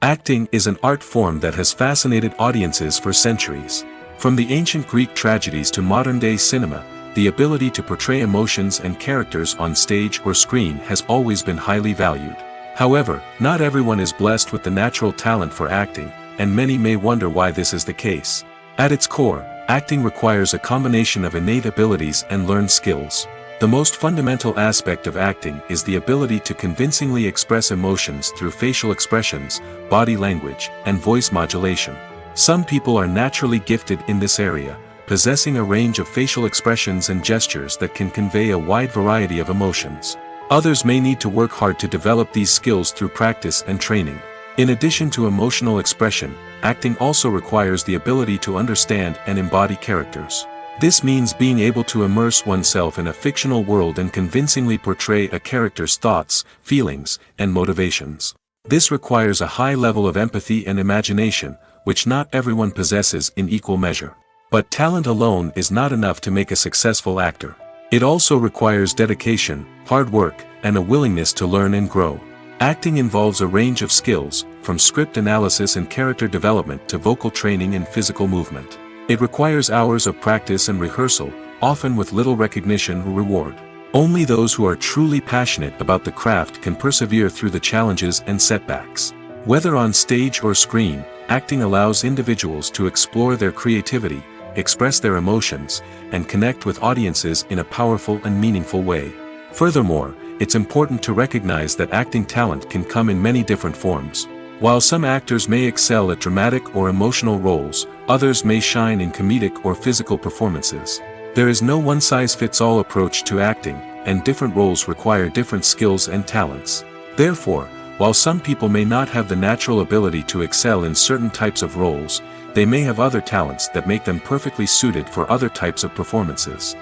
Acting is an art form that has fascinated audiences for centuries. From the ancient Greek tragedies to modern-day cinema, the ability to portray emotions and characters on stage or screen has always been highly valued. However, not everyone is blessed with the natural talent for acting, and many may wonder why this is the case. At its core, acting requires a combination of innate abilities and learned skills. The most fundamental aspect of acting is the ability to convincingly express emotions through facial expressions, body language, and voice modulation. Some people are naturally gifted in this area, possessing a range of facial expressions and gestures that can convey a wide variety of emotions. Others may need to work hard to develop these skills through practice and training. In addition to emotional expression, acting also requires the ability to understand and embody characters. This means being able to immerse oneself in a fictional world and convincingly portray a character's thoughts, feelings, and motivations. This requires a high level of empathy and imagination, which not everyone possesses in equal measure. But talent alone is not enough to make a successful actor. It also requires dedication, hard work, and a willingness to learn and grow. Acting involves a range of skills, from script analysis and character development to vocal training and physical movement. It requires hours of practice and rehearsal, often with little recognition or reward. Only those who are truly passionate about the craft can persevere through the challenges and setbacks. Whether on stage or screen, acting allows individuals to explore their creativity, express their emotions, and connect with audiences in a powerful and meaningful way. Furthermore, it's important to recognize that acting talent can come in many different forms. While some actors may excel at dramatic or emotional roles, others may shine in comedic or physical performances. There is no one-size-fits-all approach to acting, and different roles require different skills and talents. Therefore, while some people may not have the natural ability to excel in certain types of roles, they may have other talents that make them perfectly suited for other types of performances.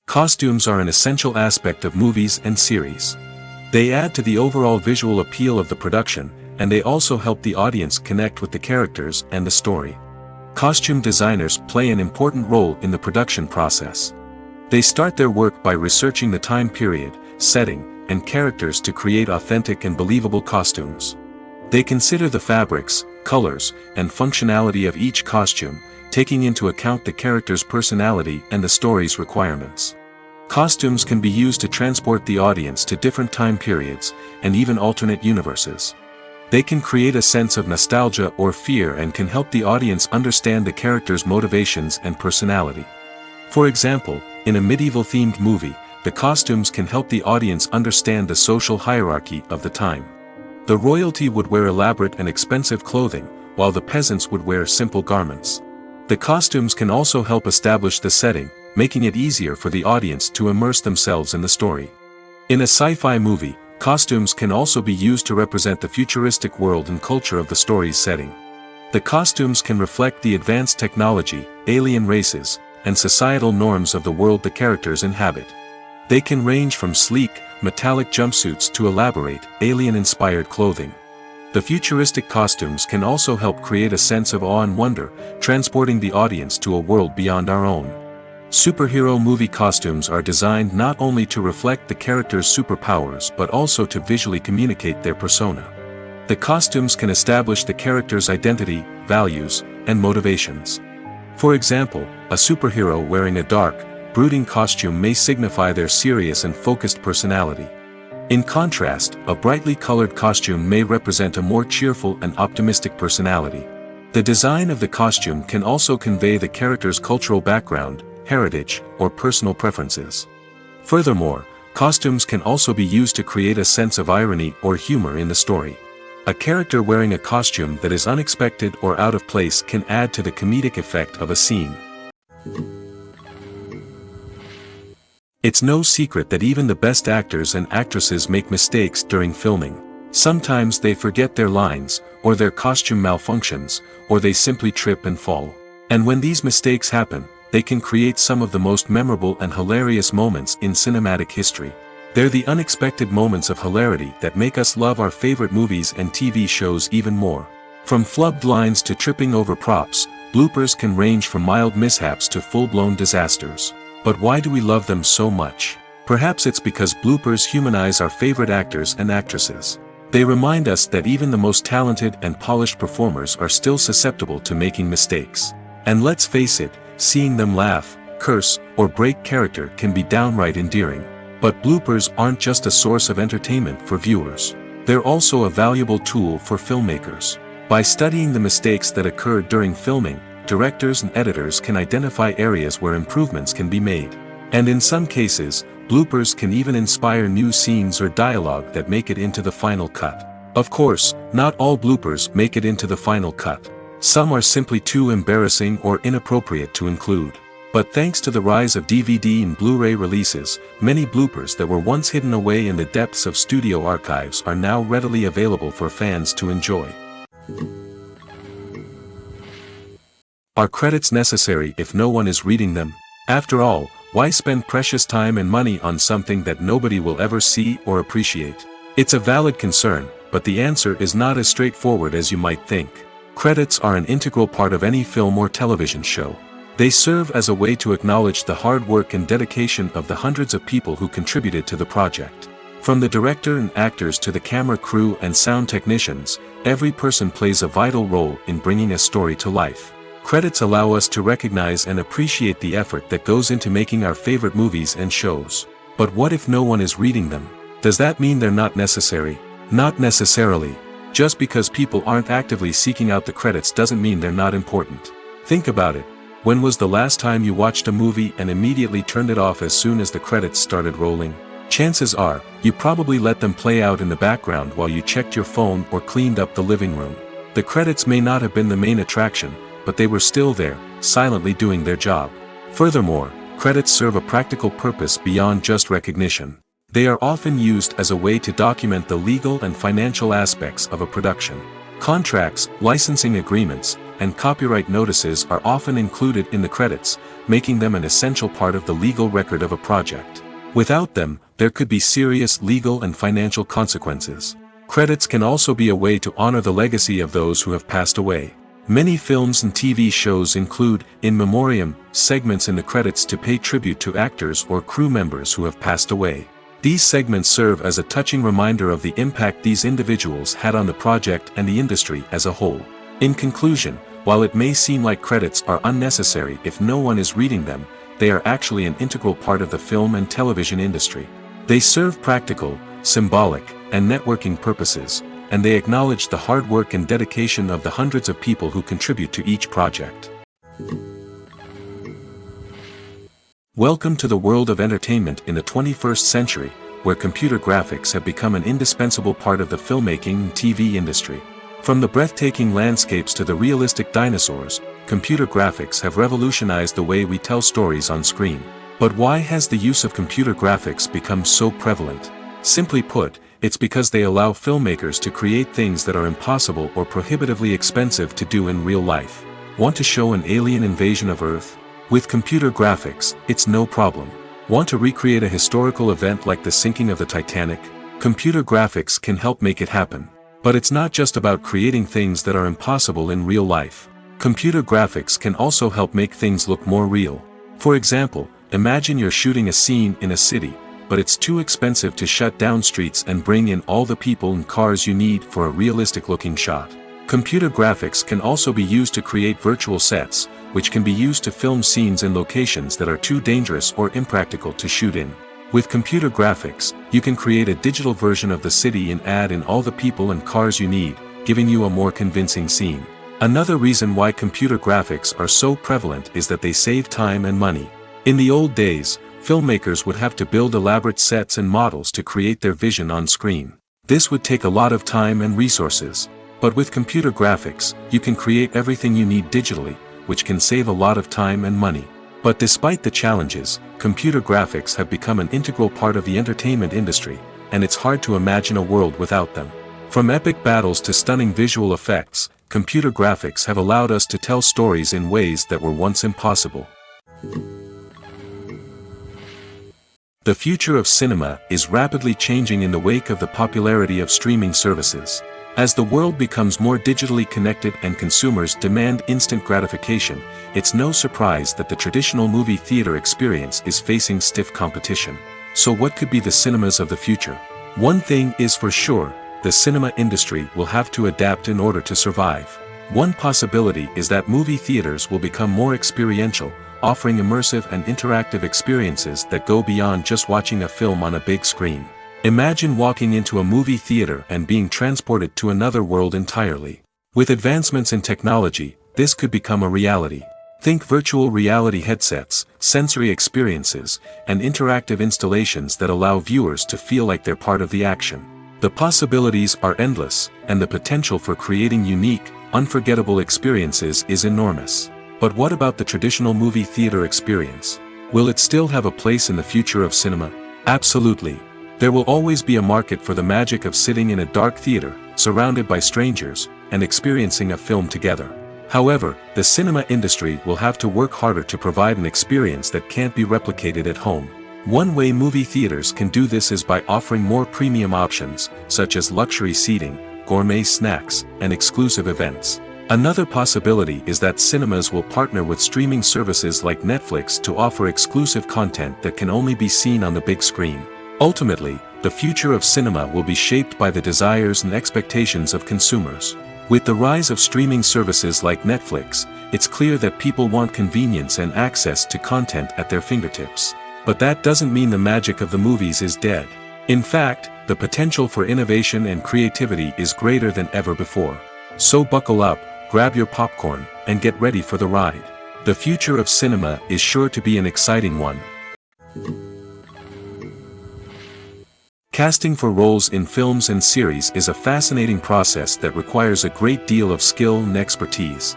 Costumes are an essential aspect of movies and series. They add to the overall visual appeal of the production, and they also help the audience connect with the characters and the story. Costume designers play an important role in the production process. They start their work by researching the time period, setting, and characters to create authentic and believable costumes. They consider the fabrics, colors, and functionality of each costume, taking into account the character's personality and the story's requirements. Costumes can be used to transport the audience to different time periods, and even alternate universes. They can create a sense of nostalgia or fear and can help the audience understand the character's motivations and personality. For example, in a medieval-themed movie, the costumes can help the audience understand the social hierarchy of the time. The royalty would wear elaborate and expensive clothing, while the peasants would wear simple garments. The costumes can also help establish the setting, making it easier for the audience to immerse themselves in the story. In a sci-fi movie, costumes can also be used to represent the futuristic world and culture of the story's setting. The costumes can reflect the advanced technology, alien races, and societal norms of the world the characters inhabit. They can range from sleek, metallic jumpsuits to elaborate, alien-inspired clothing. The futuristic costumes can also help create a sense of awe and wonder, transporting the audience to a world beyond our own. Superhero movie costumes are designed not only to reflect the character's superpowers but also to visually communicate their persona. The costumes can establish the character's identity, values, and motivations. For example, a superhero wearing a dark, brooding costume may signify their serious and focused personality. In contrast, a brightly colored costume may represent a more cheerful and optimistic personality. The design of the costume can also convey the character's cultural background, heritage, or personal preferences. Furthermore, costumes can also be used to create a sense of irony or humor in the story. A character wearing a costume that is unexpected or out of place can add to the comedic effect of a scene. It's no secret that even the best actors and actresses make mistakes during filming. Sometimes they forget their lines, or their costume malfunctions, or they simply trip and fall. And when these mistakes happen, they can create some of the most memorable and hilarious moments in cinematic history. They're the unexpected moments of hilarity that make us love our favorite movies and TV shows even more. From flubbed lines to tripping over props, bloopers can range from mild mishaps to full-blown disasters. But why do we love them so much? Perhaps it's because bloopers humanize our favorite actors and actresses. They remind us that even the most talented and polished performers are still susceptible to making mistakes. And let's face it, seeing them laugh, curse, or break character can be downright endearing. But bloopers aren't just a source of entertainment for viewers. They're also a valuable tool for filmmakers. By studying the mistakes that occurred during filming, directors and editors can identify areas where improvements can be made. And in some cases, bloopers can even inspire new scenes or dialogue that make it into the final cut. Of course, not all bloopers make it into the final cut. Some are simply too embarrassing or inappropriate to include. But thanks to the rise of DVD and Blu-ray releases, many bloopers that were once hidden away in the depths of studio archives are now readily available for fans to enjoy. Are credits necessary if no one is reading them? After all, why spend precious time and money on something that nobody will ever see or appreciate? It's a valid concern, but the answer is not as straightforward as you might think. Credits are an integral part of any film or television show. They serve as a way to acknowledge the hard work and dedication of the hundreds of people who contributed to the project. From the director and actors to the camera crew and sound technicians, every person plays a vital role in bringing a story to life. Credits allow us to recognize and appreciate the effort that goes into making our favorite movies and shows. But what if no one is reading them? Does that mean they're not necessary? Not necessarily. Just because people aren't actively seeking out the credits doesn't mean they're not important. Think about it. When was the last time you watched a movie and immediately turned it off as soon as the credits started rolling? Chances are, you probably let them play out in the background while you checked your phone or cleaned up the living room. The credits may not have been the main attraction, but they were still there, silently doing their job. Furthermore, credits serve a practical purpose beyond just recognition. They are often used as a way to document the legal and financial aspects of a production. Contracts, licensing agreements, and copyright notices are often included in the credits, making them an essential part of the legal record of a project. Without them, there could be serious legal and financial consequences. Credits can also be a way to honor the legacy of those who have passed away. Many films and TV shows include, in memoriam, segments in the credits to pay tribute to actors or crew members who have passed away. These segments serve as a touching reminder of the impact these individuals had on the project and the industry as a whole. In conclusion, while it may seem like credits are unnecessary if no one is reading them, they are actually an integral part of the film and television industry. They serve practical, symbolic, and networking purposes, and they acknowledge the hard work and dedication of the hundreds of people who contribute to each project. Welcome to the world of entertainment in the 21st century, where computer graphics have become an indispensable part of the filmmaking and TV industry. From the breathtaking landscapes to the realistic dinosaurs, computer graphics have revolutionized the way we tell stories on screen. But why has the use of computer graphics become so prevalent? Simply put, it's because they allow filmmakers to create things that are impossible or prohibitively expensive to do in real life. Want to show an alien invasion of Earth? With computer graphics, it's no problem. Want to recreate a historical event like the sinking of the Titanic? Computer graphics can help make it happen. But it's not just about creating things that are impossible in real life. Computer graphics can also help make things look more real. For example, imagine you're shooting a scene in a city, but it's too expensive to shut down streets and bring in all the people and cars you need for a realistic-looking shot. Computer graphics can also be used to create virtual sets, which can be used to film scenes in locations that are too dangerous or impractical to shoot in. With computer graphics, you can create a digital version of the city and add in all the people and cars you need, giving you a more convincing scene. Another reason why computer graphics are so prevalent is that they save time and money. In the old days, filmmakers would have to build elaborate sets and models to create their vision on screen. This would take a lot of time and resources. But with computer graphics, you can create everything you need digitally, which can save a lot of time and money. But despite the challenges, computer graphics have become an integral part of the entertainment industry, and it's hard to imagine a world without them. From epic battles to stunning visual effects, computer graphics have allowed us to tell stories in ways that were once impossible. The future of cinema is rapidly changing in the wake of the popularity of streaming services. As the world becomes more digitally connected and consumers demand instant gratification, it's no surprise that the traditional movie theater experience is facing stiff competition. So what could be the cinemas of the future? One thing is for sure, the cinema industry will have to adapt in order to survive. One possibility is that movie theaters will become more experiential, offering immersive and interactive experiences that go beyond just watching a film on a big screen. Imagine walking into a movie theater and being transported to another world entirely. With advancements in technology, this could become a reality. Think virtual reality headsets, sensory experiences, and interactive installations that allow viewers to feel like they're part of the action. The possibilities are endless, and the potential for creating unique, unforgettable experiences is enormous. But what about the traditional movie theater experience? Will it still have a place in the future of cinema? Absolutely. There will always be a market for the magic of sitting in a dark theater, surrounded by strangers, and experiencing a film together. However, the cinema industry will have to work harder to provide an experience that can't be replicated at home. One way movie theaters can do this is by offering more premium options, such as luxury seating, gourmet snacks, and exclusive events. Another possibility is that cinemas will partner with streaming services like Netflix to offer exclusive content that can only be seen on the big screen. Ultimately, the future of cinema will be shaped by the desires and expectations of consumers. With the rise of streaming services like Netflix, it's clear that people want convenience and access to content at their fingertips. But that doesn't mean the magic of the movies is dead. In fact, the potential for innovation and creativity is greater than ever before. So buckle up, grab your popcorn, and get ready for the ride. The future of cinema is sure to be an exciting one. Casting for roles in films and series is a fascinating process that requires a great deal of skill and expertise.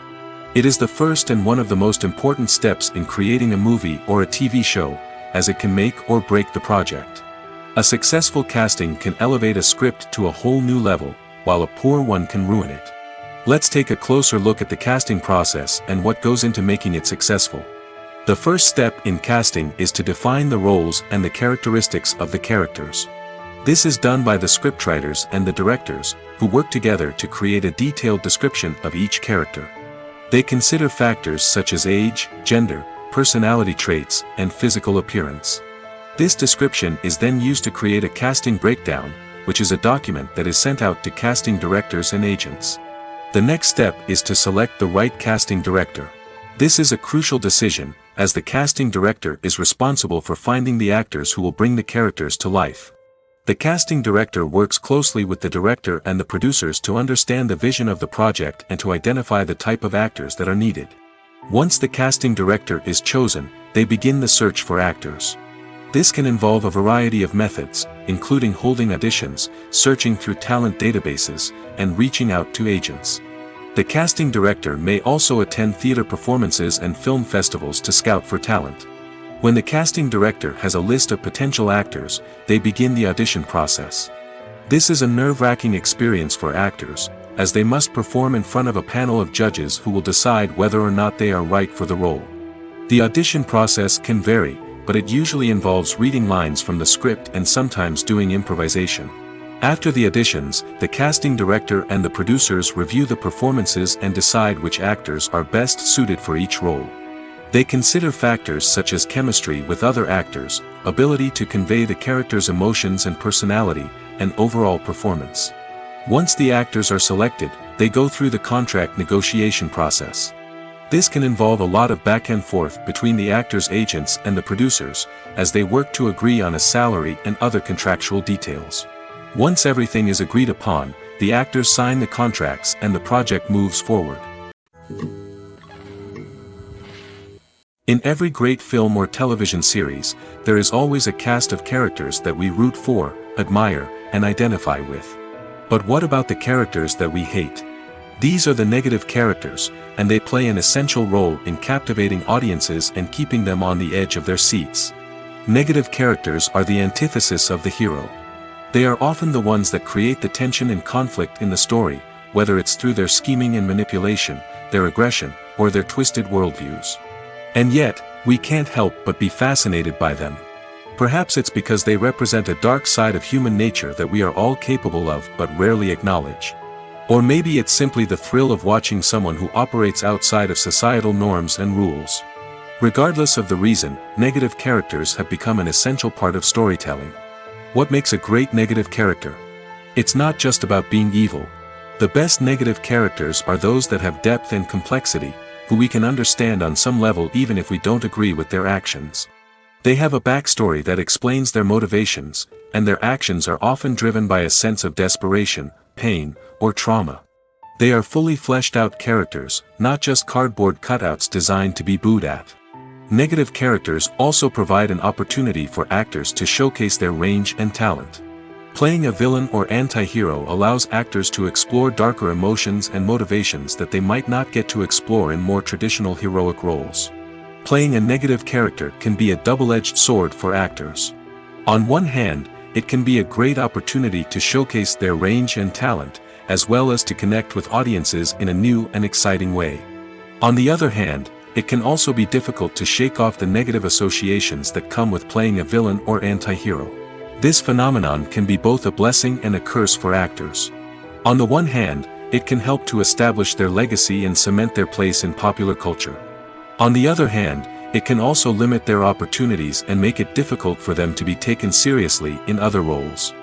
It is the first and one of the most important steps in creating a movie or a TV show, as it can make or break the project. A successful casting can elevate a script to a whole new level, while a poor one can ruin it. Let's take a closer look at the casting process and what goes into making it successful. The first step in casting is to define the roles and the characteristics of the characters. This is done by the scriptwriters and the directors, who work together to create a detailed description of each character. They consider factors such as age, gender, personality traits, and physical appearance. This description is then used to create a casting breakdown, which is a document that is sent out to casting directors and agents. The next step is to select the right casting director. This is a crucial decision, as the casting director is responsible for finding the actors who will bring the characters to life. The casting director works closely with the director and the producers to understand the vision of the project and to identify the type of actors that are needed. Once the casting director is chosen, they begin the search for actors. This can involve a variety of methods, including holding auditions, searching through talent databases, and reaching out to agents. The casting director may also attend theater performances and film festivals to scout for talent. When the casting director has a list of potential actors, they begin the audition process. This is a nerve-wracking experience for actors, as they must perform in front of a panel of judges who will decide whether or not they are right for the role. The audition process can vary, but it usually involves reading lines from the script and sometimes doing improvisation. After the auditions, the casting director and the producers review the performances and decide which actors are best suited for each role. They consider factors such as chemistry with other actors, ability to convey the character's emotions and personality, and overall performance. Once the actors are selected, they go through the contract negotiation process. This can involve a lot of back and forth between the actors' agents and the producers, as they work to agree on a salary and other contractual details. Once everything is agreed upon, the actors sign the contracts and the project moves forward. In every great film or television series, there is always a cast of characters that we root for, admire, and identify with. But what about the characters that we hate? These are the negative characters, and they play an essential role in captivating audiences and keeping them on the edge of their seats. Negative characters are the antithesis of the hero. They are often the ones that create the tension and conflict in the story, whether it's through their scheming and manipulation, their aggression, or their twisted worldviews. And yet, we can't help but be fascinated by them. Perhaps it's because they represent a dark side of human nature that we are all capable of but rarely acknowledge. Or maybe it's simply the thrill of watching someone who operates outside of societal norms and rules. Regardless of the reason, negative characters have become an essential part of storytelling. What makes a great negative character? It's not just about being evil. The best negative characters are those that have depth and complexity, who we can understand on some level even if we don't agree with their actions. They have a backstory that explains their motivations, and their actions are often driven by a sense of desperation, pain, or trauma. They are fully fleshed out characters, not just cardboard cutouts designed to be booed at. Negative characters also provide an opportunity for actors to showcase their range and talent. Playing a villain or anti-hero allows actors to explore darker emotions and motivations that they might not get to explore in more traditional heroic roles. Playing a negative character can be a double-edged sword for actors. On one hand, it can be a great opportunity to showcase their range and talent, as well as to connect with audiences in a new and exciting way. On the other hand, it can also be difficult to shake off the negative associations that come with playing a villain or anti-hero. This phenomenon can be both a blessing and a curse for actors. On the one hand, it can help to establish their legacy and cement their place in popular culture. On the other hand, it can also limit their opportunities and make it difficult for them to be taken seriously in other roles.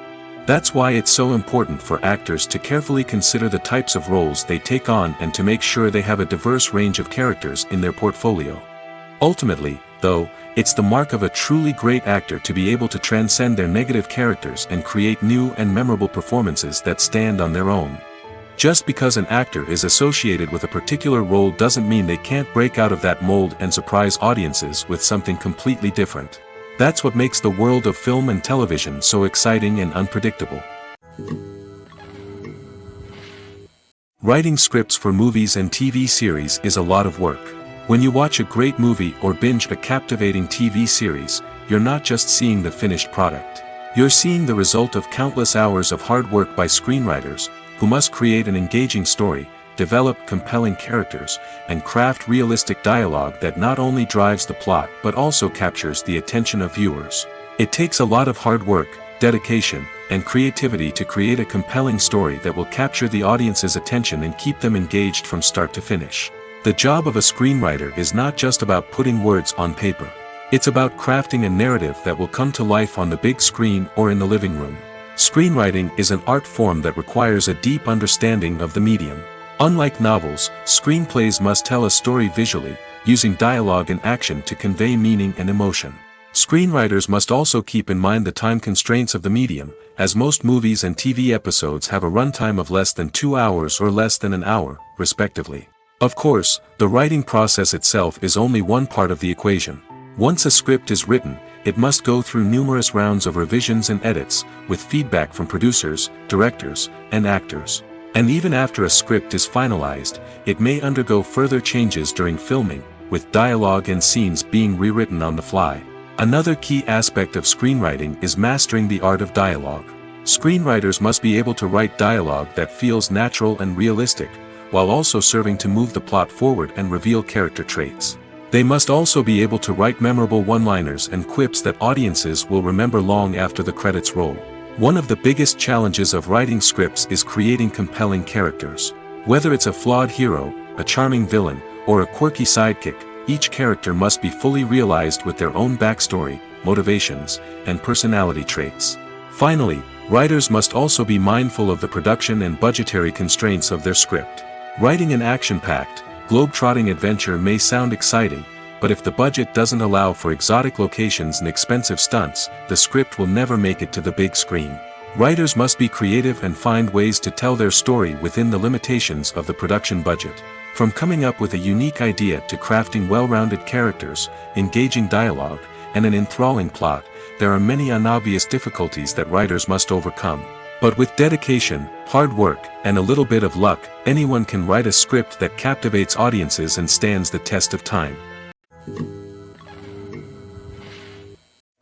That's why it's so important for actors to carefully consider the types of roles they take on and to make sure they have a diverse range of characters in their portfolio. Ultimately, though, it's the mark of a truly great actor to be able to transcend their negative characters and create new and memorable performances that stand on their own. Just because an actor is associated with a particular role doesn't mean they can't break out of that mold and surprise audiences with something completely different. That's what makes the world of film and television so exciting and unpredictable. Writing scripts for movies and TV series is a lot of work. When you watch a great movie or binge a captivating TV series, you're not just seeing the finished product. You're seeing the result of countless hours of hard work by screenwriters, who must create an engaging story, develop compelling characters, and craft realistic dialogue that not only drives the plot but also captures the attention of viewers. It takes a lot of hard work, dedication, and creativity to create a compelling story that will capture the audience's attention and keep them engaged from start to finish. The job of a screenwriter is not just about putting words on paper. It's about crafting a narrative that will come to life on the big screen or in the living room. Screenwriting is an art form that requires a deep understanding of the medium. Unlike novels, screenplays must tell a story visually, using dialogue and action to convey meaning and emotion. Screenwriters must also keep in mind the time constraints of the medium, as most movies and TV episodes have a runtime of less than 2 hours or less than an hour, respectively. Of course, the writing process itself is only one part of the equation. Once a script is written, it must go through numerous rounds of revisions and edits, with feedback from producers, directors, and actors. And even after a script is finalized, it may undergo further changes during filming, with dialogue and scenes being rewritten on the fly. Another key aspect of screenwriting is mastering the art of dialogue. Screenwriters must be able to write dialogue that feels natural and realistic, while also serving to move the plot forward and reveal character traits. They must also be able to write memorable one-liners and quips that audiences will remember long after the credits roll. One of the biggest challenges of writing scripts is creating compelling characters. Whether it's a flawed hero, a charming villain, or a quirky sidekick, each character must be fully realized with their own backstory, motivations, and personality traits. Finally, writers must also be mindful of the production and budgetary constraints of their script. Writing an action-packed, globe-trotting adventure may sound exciting, but if the budget doesn't allow for exotic locations and expensive stunts, the script will never make it to the big screen. Writers must be creative and find ways to tell their story within the limitations of the production budget. From coming up with a unique idea to crafting well-rounded characters, engaging dialogue, and an enthralling plot, there are many unobvious difficulties that writers must overcome. But with dedication, hard work, and a little bit of luck, anyone can write a script that captivates audiences and stands the test of time.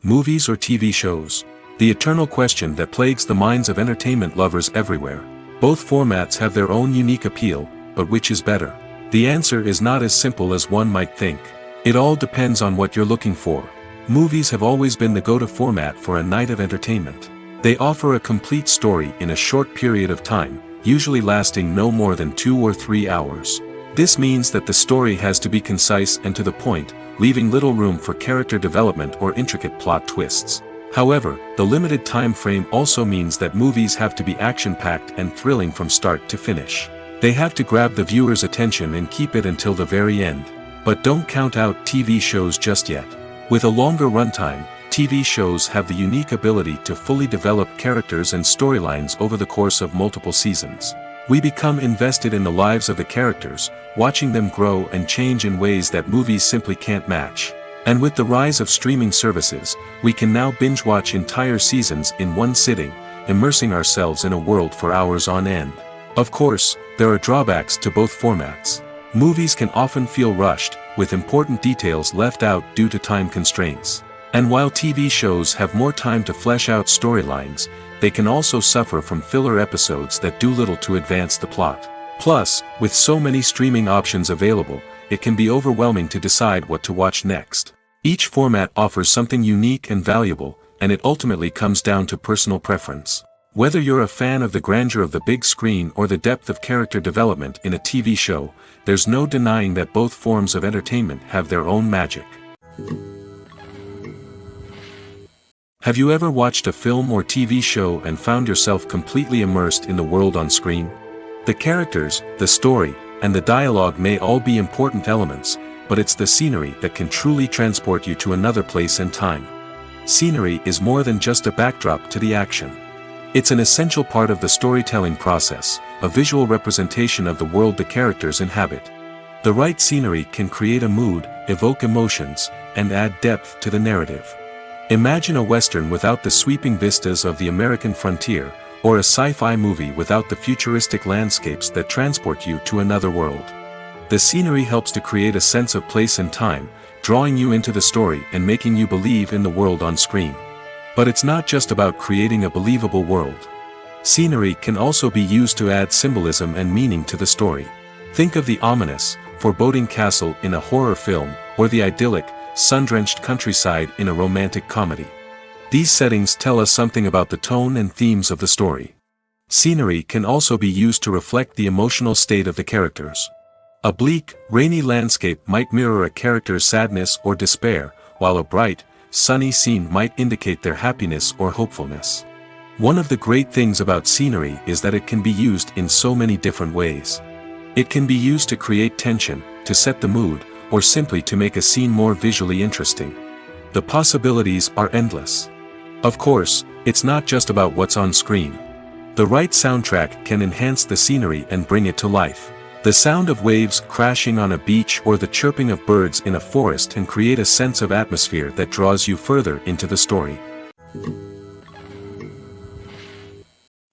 Movies or TV shows? The eternal question that plagues the minds of entertainment lovers everywhere. Both formats have their own unique appeal, but which is better? The answer is not as simple as one might think. It all depends on what you're looking for. Movies have always been the go-to format for a night of entertainment. They offer a complete story in a short period of time, usually lasting no more than 2 or 3 hours. This means that the story has to be concise and to the point, leaving little room for character development or intricate plot twists. However, the limited time frame also means that movies have to be action-packed and thrilling from start to finish. They have to grab the viewer's attention and keep it until the very end. But don't count out TV shows just yet. With a longer runtime, TV shows have the unique ability to fully develop characters and storylines over the course of multiple seasons. We become invested in the lives of the characters, watching them grow and change in ways that movies simply can't match. And with the rise of streaming services, we can now binge-watch entire seasons in one sitting, immersing ourselves in a world for hours on end. Of course, there are drawbacks to both formats. Movies can often feel rushed, with important details left out due to time constraints. And while TV shows have more time to flesh out storylines, they can also suffer from filler episodes that do little to advance the plot. Plus, with so many streaming options available, it can be overwhelming to decide what to watch next. Each format offers something unique and valuable, and it ultimately comes down to personal preference. Whether you're a fan of the grandeur of the big screen or the depth of character development in a TV show, there's no denying that both forms of entertainment have their own magic. Have you ever watched a film or TV show and found yourself completely immersed in the world on screen? The characters, the story, and the dialogue may all be important elements, but it's the scenery that can truly transport you to another place and time. Scenery is more than just a backdrop to the action. It's an essential part of the storytelling process, a visual representation of the world the characters inhabit. The right scenery can create a mood, evoke emotions, and add depth to the narrative. Imagine a Western without the sweeping vistas of the American frontier, or a sci-fi movie without the futuristic landscapes that transport you to another world. The scenery helps to create a sense of place and time, drawing you into the story and making you believe in the world on screen. But it's not just about creating a believable world. Scenery can also be used to add symbolism and meaning to the story. Think of the ominous, foreboding castle in a horror film, or the idyllic, sun-drenched countryside in a romantic comedy. These settings tell us something about the tone and themes of the story. Scenery can also be used to reflect the emotional state of the characters. A bleak, rainy landscape might mirror a character's sadness or despair, while a bright, sunny scene might indicate their happiness or hopefulness. One of the great things about scenery is that it can be used in so many different ways. It can be used to create tension, to set the mood, or simply to make a scene more visually interesting. The possibilities are endless. Of course, it's not just about what's on screen. The right soundtrack can enhance the scenery and bring it to life. The sound of waves crashing on a beach or the chirping of birds in a forest can create a sense of atmosphere that draws you further into the story.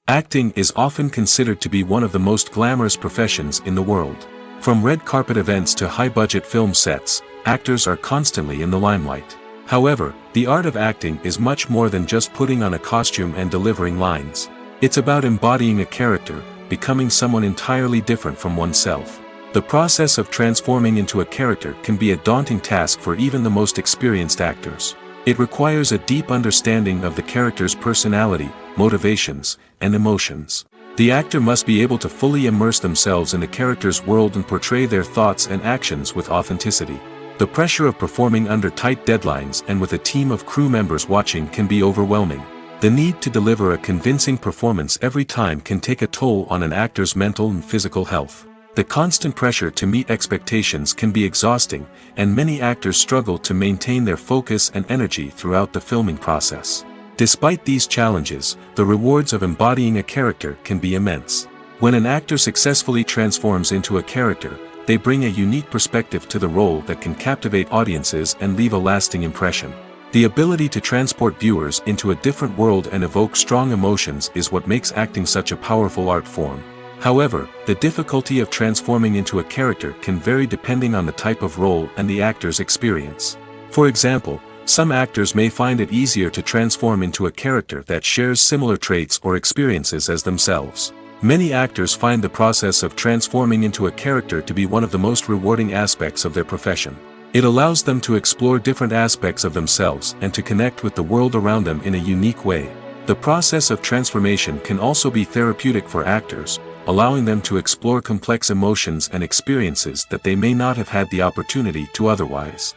Acting is often considered to be one of the most glamorous professions in the world. From red carpet events to high-budget film sets, actors are constantly in the limelight. However, the art of acting is much more than just putting on a costume and delivering lines. It's about embodying a character, becoming someone entirely different from oneself. The process of transforming into a character can be a daunting task for even the most experienced actors. It requires a deep understanding of the character's personality, motivations, and emotions. The actor must be able to fully immerse themselves in the character's world and portray their thoughts and actions with authenticity. The pressure of performing under tight deadlines and with a team of crew members watching can be overwhelming. The need to deliver a convincing performance every time can take a toll on an actor's mental and physical health. The constant pressure to meet expectations can be exhausting, and many actors struggle to maintain their focus and energy throughout the filming process. Despite these challenges, the rewards of embodying a character can be immense. When an actor successfully transforms into a character, they bring a unique perspective to the role that can captivate audiences and leave a lasting impression. The ability to transport viewers into a different world and evoke strong emotions is what makes acting such a powerful art form. However, the difficulty of transforming into a character can vary depending on the type of role and the actor's experience. For example, some actors may find it easier to transform into a character that shares similar traits or experiences as themselves. Many actors find the process of transforming into a character to be one of the most rewarding aspects of their profession. It allows them to explore different aspects of themselves and to connect with the world around them in a unique way. The process of transformation can also be therapeutic for actors, allowing them to explore complex emotions and experiences that they may not have had the opportunity to otherwise.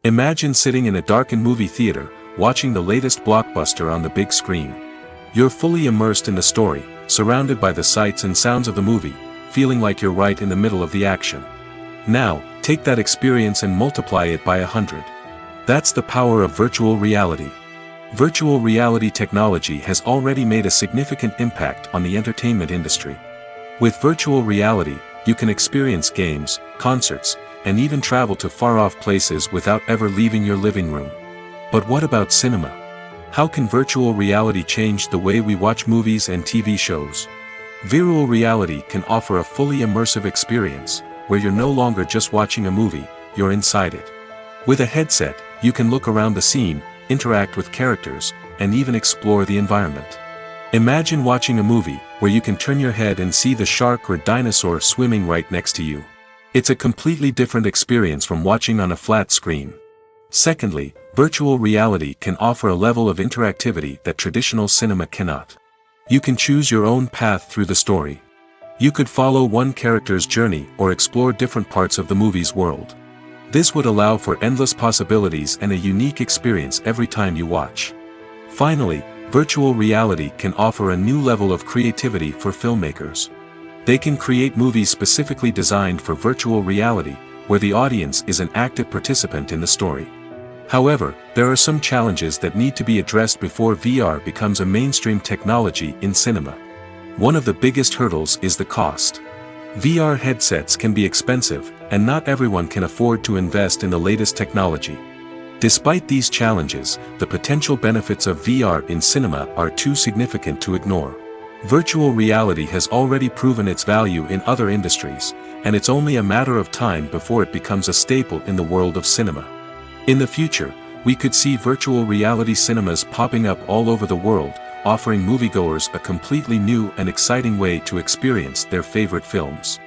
Imagine sitting in a darkened movie theater, watching the latest blockbuster on the big screen. You're fully immersed in the story, surrounded by the sights and sounds of the movie, feeling like you're right in the middle of the action. Now, take that experience and multiply it by 100. That's the power of virtual reality. Virtual reality technology has already made a significant impact on the entertainment industry. With virtual reality, you can experience games, concerts, and even travel to far-off places without ever leaving your living room. But what about cinema? How can virtual reality change the way we watch movies and TV shows? Virtual reality can offer a fully immersive experience, where you're no longer just watching a movie, you're inside it. With a headset, you can look around the scene, interact with characters, and even explore the environment. Imagine watching a movie where you can turn your head and see the shark or dinosaur swimming right next to you. It's a completely different experience from watching on a flat screen. Secondly, virtual reality can offer a level of interactivity that traditional cinema cannot. You can choose your own path through the story. You could follow one character's journey or explore different parts of the movie's world. This would allow for endless possibilities and a unique experience every time you watch. Finally, virtual reality can offer a new level of creativity for filmmakers. They can create movies specifically designed for virtual reality, where the audience is an active participant in the story. However, there are some challenges that need to be addressed before VR becomes a mainstream technology in cinema. One of the biggest hurdles is the cost. VR headsets can be expensive, and not everyone can afford to invest in the latest technology. Despite these challenges, the potential benefits of VR in cinema are too significant to ignore. Virtual reality has already proven its value in other industries, and it's only a matter of time before it becomes a staple in the world of cinema. In the future, we could see virtual reality cinemas popping up all over the world, offering moviegoers a completely new and exciting way to experience their favorite films.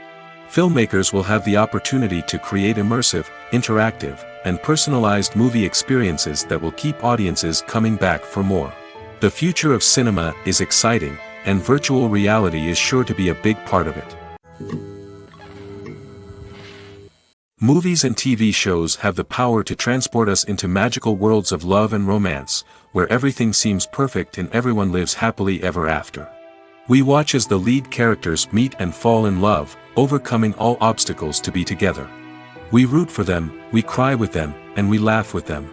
Filmmakers will have the opportunity to create immersive, interactive, and personalized movie experiences that will keep audiences coming back for more. The future of cinema is exciting, and virtual reality is sure to be a big part of it. Movies and TV shows have the power to transport us into magical worlds of love and romance, where everything seems perfect and everyone lives happily ever after. We watch as the lead characters meet and fall in love, overcoming all obstacles to be together. We root for them, we cry with them, and we laugh with them.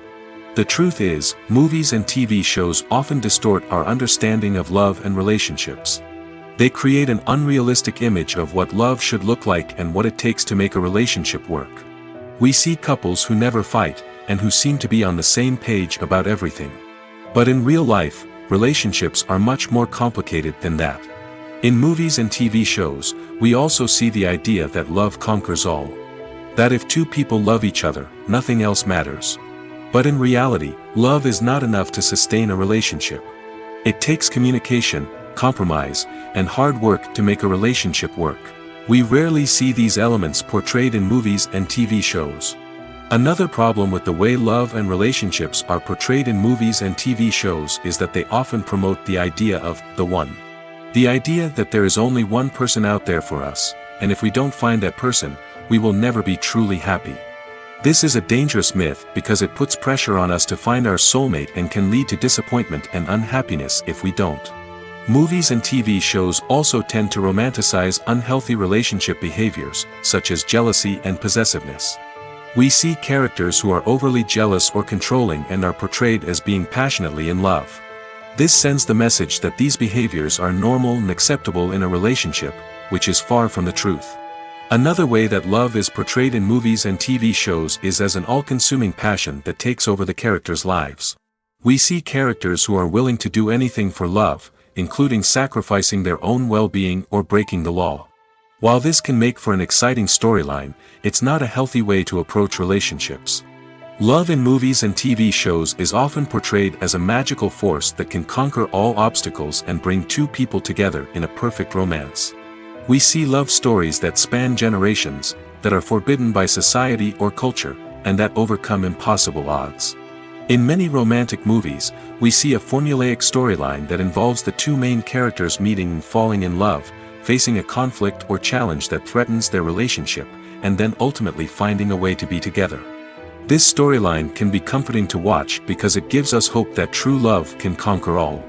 The truth is, movies and TV shows often distort our understanding of love and relationships. They create an unrealistic image of what love should look like and what it takes to make a relationship work. We see couples who never fight, and who seem to be on the same page about everything. But in real life, relationships are much more complicated than that. In movies and TV shows, we also see the idea that love conquers all. That if two people love each other, nothing else matters. But in reality, love is not enough to sustain a relationship. It takes communication, compromise, and hard work to make a relationship work. We rarely see these elements portrayed in movies and TV shows. Another problem with the way love and relationships are portrayed in movies and TV shows is that they often promote the idea of the one. The idea that there is only one person out there for us, and if we don't find that person, we will never be truly happy. This is a dangerous myth because it puts pressure on us to find our soulmate and can lead to disappointment and unhappiness if we don't. Movies and TV shows also tend to romanticize unhealthy relationship behaviors, such as jealousy and possessiveness. We see characters who are overly jealous or controlling and are portrayed as being passionately in love. This sends the message that these behaviors are normal and acceptable in a relationship, which is far from the truth. Another way that love is portrayed in movies and TV shows is as an all-consuming passion that takes over the characters' lives. We see characters who are willing to do anything for love, including sacrificing their own well-being or breaking the law. While this can make for an exciting storyline, it's not a healthy way to approach relationships. Love in movies and TV shows is often portrayed as a magical force that can conquer all obstacles and bring two people together in a perfect romance. We see love stories that span generations, that are forbidden by society or culture, and that overcome impossible odds. In many romantic movies, we see a formulaic storyline that involves the two main characters meeting and falling in love, facing a conflict or challenge that threatens their relationship, and then ultimately finding a way to be together. This storyline can be comforting to watch because it gives us hope that true love can conquer all.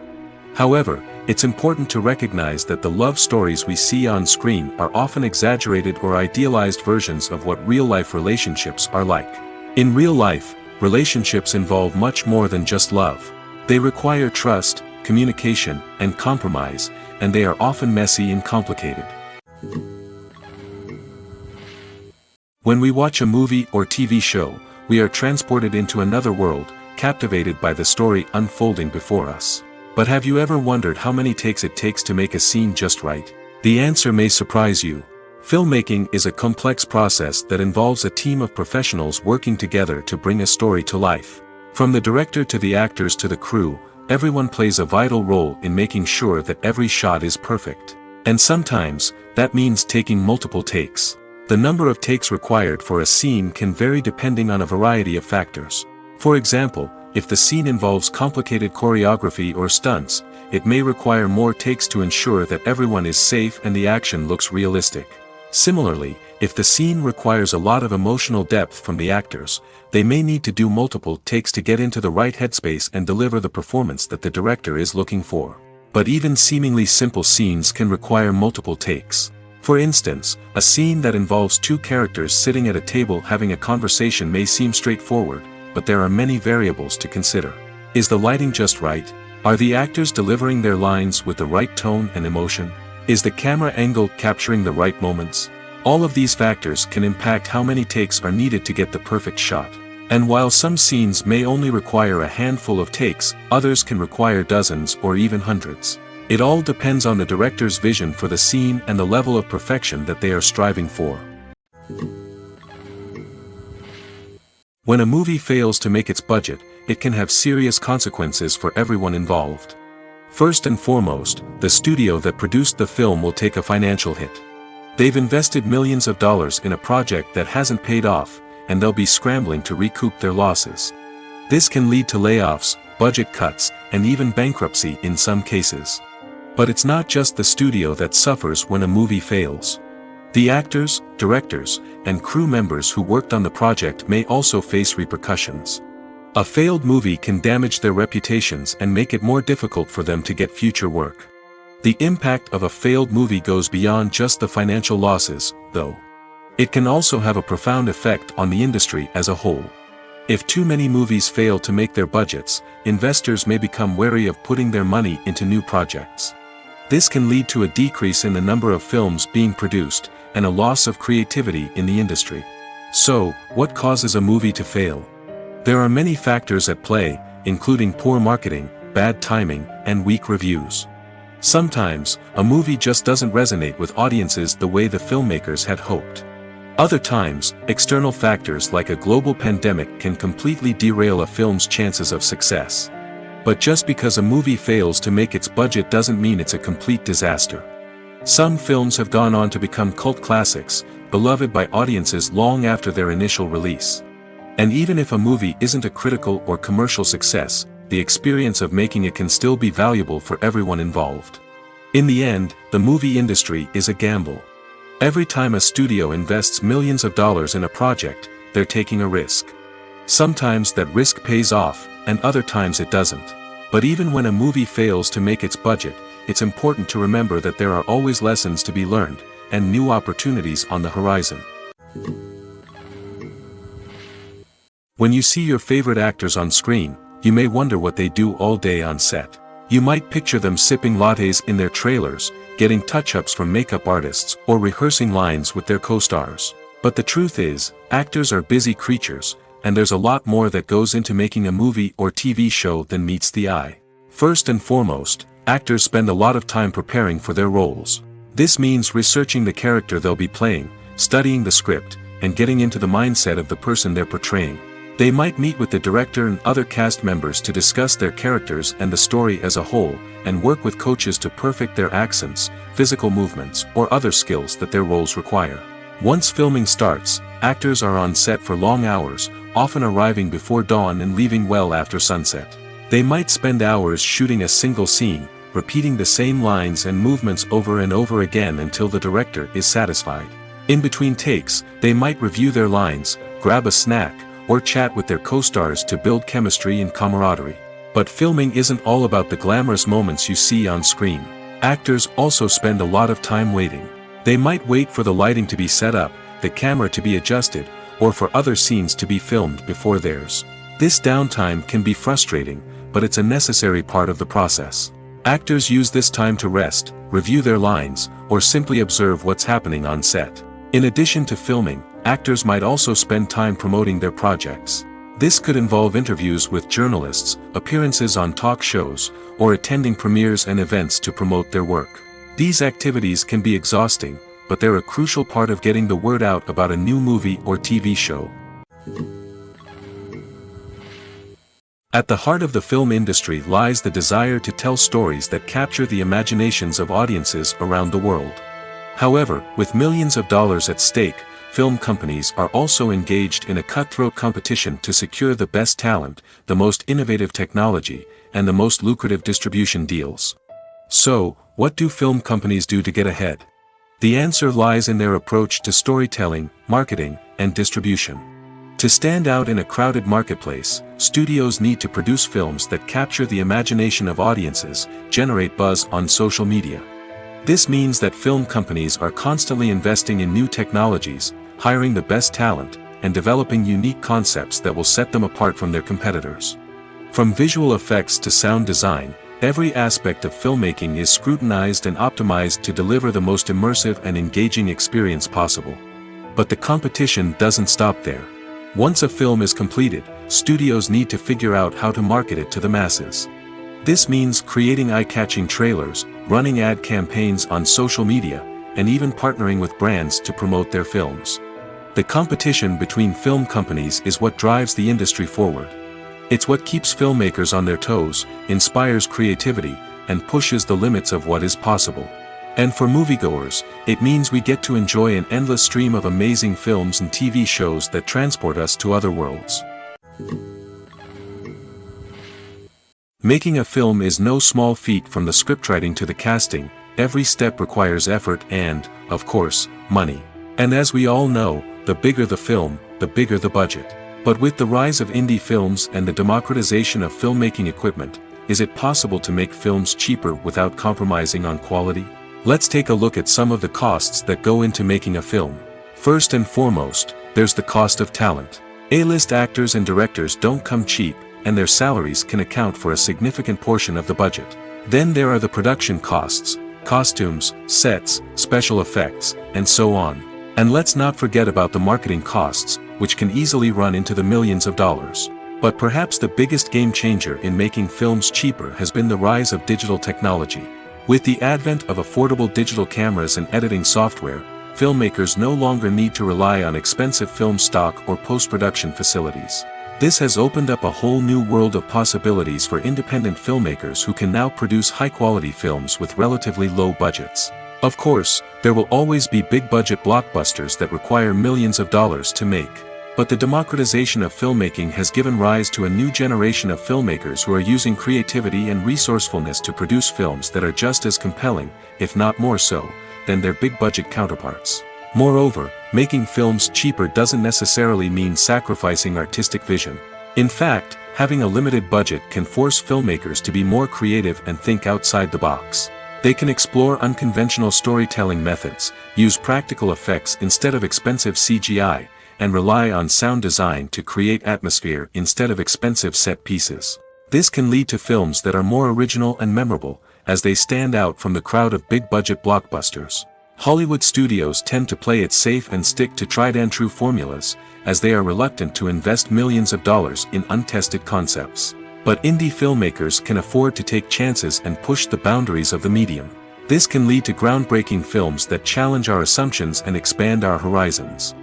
However, it's important to recognize that the love stories we see on screen are often exaggerated or idealized versions of what real-life relationships are like. In real life, relationships involve much more than just love. They require trust, communication, and compromise, and they are often messy and complicated. When we watch a movie or TV show, we are transported into another world, captivated by the story unfolding before us. But have you ever wondered how many takes it takes to make a scene just right? The answer may surprise you. Filmmaking is a complex process that involves a team of professionals working together to bring a story to life. From the director to the actors to the crew, everyone plays a vital role in making sure that every shot is perfect. And sometimes, that means taking multiple takes. The number of takes required for a scene can vary depending on a variety of factors. For example, if the scene involves complicated choreography or stunts, it may require more takes to ensure that everyone is safe and the action looks realistic. Similarly, if the scene requires a lot of emotional depth from the actors, they may need to do multiple takes to get into the right headspace and deliver the performance that the director is looking for. But even seemingly simple scenes can require multiple takes. For instance, a scene that involves two characters sitting at a table having a conversation may seem straightforward, but there are many variables to consider. Is the lighting just right? Are the actors delivering their lines with the right tone and emotion? Is the camera angle capturing the right moments? All of these factors can impact how many takes are needed to get the perfect shot. And while some scenes may only require a handful of takes, others can require dozens or even hundreds. It all depends on the director's vision for the scene and the level of perfection that they are striving for. When a movie fails to make its budget, it can have serious consequences for everyone involved. First and foremost, the studio that produced the film will take a financial hit. They've invested millions of dollars in a project that hasn't paid off, and they'll be scrambling to recoup their losses. This can lead to layoffs, budget cuts, and even bankruptcy in some cases. But it's not just the studio that suffers when a movie fails. The actors, directors, and crew members who worked on the project may also face repercussions. A failed movie can damage their reputations and make it more difficult for them to get future work. The impact of a failed movie goes beyond just the financial losses, though. It can also have a profound effect on the industry as a whole. If too many movies fail to make their budgets, investors may become wary of putting their money into new projects. This can lead to a decrease in the number of films being produced, and a loss of creativity in the industry. So, what causes a movie to fail? There are many factors at play, including poor marketing, bad timing, and weak reviews. Sometimes, a movie just doesn't resonate with audiences the way the filmmakers had hoped. Other times, external factors like a global pandemic can completely derail a film's chances of success. But just because a movie fails to make its budget doesn't mean it's a complete disaster. Some films have gone on to become cult classics, beloved by audiences long after their initial release. And even if a movie isn't a critical or commercial success, the experience of making it can still be valuable for everyone involved. In the end, the movie industry is a gamble. Every time a studio invests millions of dollars in a project, they're taking a risk. Sometimes that risk pays off, and other times it doesn't. But even when a movie fails to make its budget, it's important to remember that there are always lessons to be learned, and new opportunities on the horizon. When you see your favorite actors on screen, you may wonder what they do all day on set. You might picture them sipping lattes in their trailers, getting touch-ups from makeup artists, or rehearsing lines with their co-stars. But the truth is, actors are busy creatures, and there's a lot more that goes into making a movie or TV show than meets the eye. First and foremost, actors spend a lot of time preparing for their roles. This means researching the character they'll be playing, studying the script, and getting into the mindset of the person they're portraying. They might meet with the director and other cast members to discuss their characters and the story as a whole, and work with coaches to perfect their accents, physical movements, or other skills that their roles require. Once filming starts, actors are on set for long hours, often arriving before dawn and leaving well after sunset. They might spend hours shooting a single scene, repeating the same lines and movements over and over again until the director is satisfied. In between takes, they might review their lines, grab a snack, or chat with their co-stars to build chemistry and camaraderie. But filming isn't all about the glamorous moments you see on screen. Actors also spend a lot of time waiting. They might wait for the lighting to be set up, the camera to be adjusted, or for other scenes to be filmed before theirs. This downtime can be frustrating, but it's a necessary part of the process. Actors use this time to rest, review their lines, or simply observe what's happening on set. In addition to filming, actors might also spend time promoting their projects. This could involve interviews with journalists, appearances on talk shows, or attending premieres and events to promote their work. These activities can be exhausting, but they're a crucial part of getting the word out about a new movie or TV show. At the heart of the film industry lies the desire to tell stories that capture the imaginations of audiences around the world. However, with millions of dollars at stake, film companies are also engaged in a cutthroat competition to secure the best talent, the most innovative technology, and the most lucrative distribution deals. So, what do film companies do to get ahead? The answer lies in their approach to storytelling, marketing, and distribution. To stand out in a crowded marketplace, studios need to produce films that capture the imagination of audiences, generate buzz on social media. This means that film companies are constantly investing in new technologies, hiring the best talent, and developing unique concepts that will set them apart from their competitors. From visual effects to sound design, every aspect of filmmaking is scrutinized and optimized to deliver the most immersive and engaging experience possible. But the competition doesn't stop there. Once a film is completed, studios need to figure out how to market it to the masses. This means creating eye-catching trailers, running ad campaigns on social media, and even partnering with brands to promote their films. The competition between film companies is what drives the industry forward. It's what keeps filmmakers on their toes, inspires creativity, and pushes the limits of what is possible. And for moviegoers, it means we get to enjoy an endless stream of amazing films and TV shows that transport us to other worlds. Making a film is no small feat. From the scriptwriting to the casting, every step requires effort and, of course, money. And as we all know, the bigger the film, the bigger the budget. But with the rise of indie films and the democratization of filmmaking equipment, is it possible to make films cheaper without compromising on quality? Let's take a look at some of the costs that go into making a film. First and foremost, there's the cost of talent. A-list actors and directors don't come cheap, and their salaries can account for a significant portion of the budget. Then there are the production costs, costumes, sets, special effects, and so on. And let's not forget about the marketing costs, which can easily run into the millions of dollars. But perhaps the biggest game changer in making films cheaper has been the rise of digital technology. With the advent of affordable digital cameras and editing software, filmmakers no longer need to rely on expensive film stock or post-production facilities. This has opened up a whole new world of possibilities for independent filmmakers who can now produce high-quality films with relatively low budgets. Of course, there will always be big-budget blockbusters that require millions of dollars to make. But the democratization of filmmaking has given rise to a new generation of filmmakers who are using creativity and resourcefulness to produce films that are just as compelling, if not more so, than their big-budget counterparts. Moreover, making films cheaper doesn't necessarily mean sacrificing artistic vision. In fact, having a limited budget can force filmmakers to be more creative and think outside the box. They can explore unconventional storytelling methods, use practical effects instead of expensive CGI, and rely on sound design to create atmosphere instead of expensive set pieces. This can lead to films that are more original and memorable, as they stand out from the crowd of big-budget blockbusters. Hollywood studios tend to play it safe and stick to tried-and-true formulas, as they are reluctant to invest millions of dollars in untested concepts. But indie filmmakers can afford to take chances and push the boundaries of the medium. This can lead to groundbreaking films that challenge our assumptions and expand our horizons.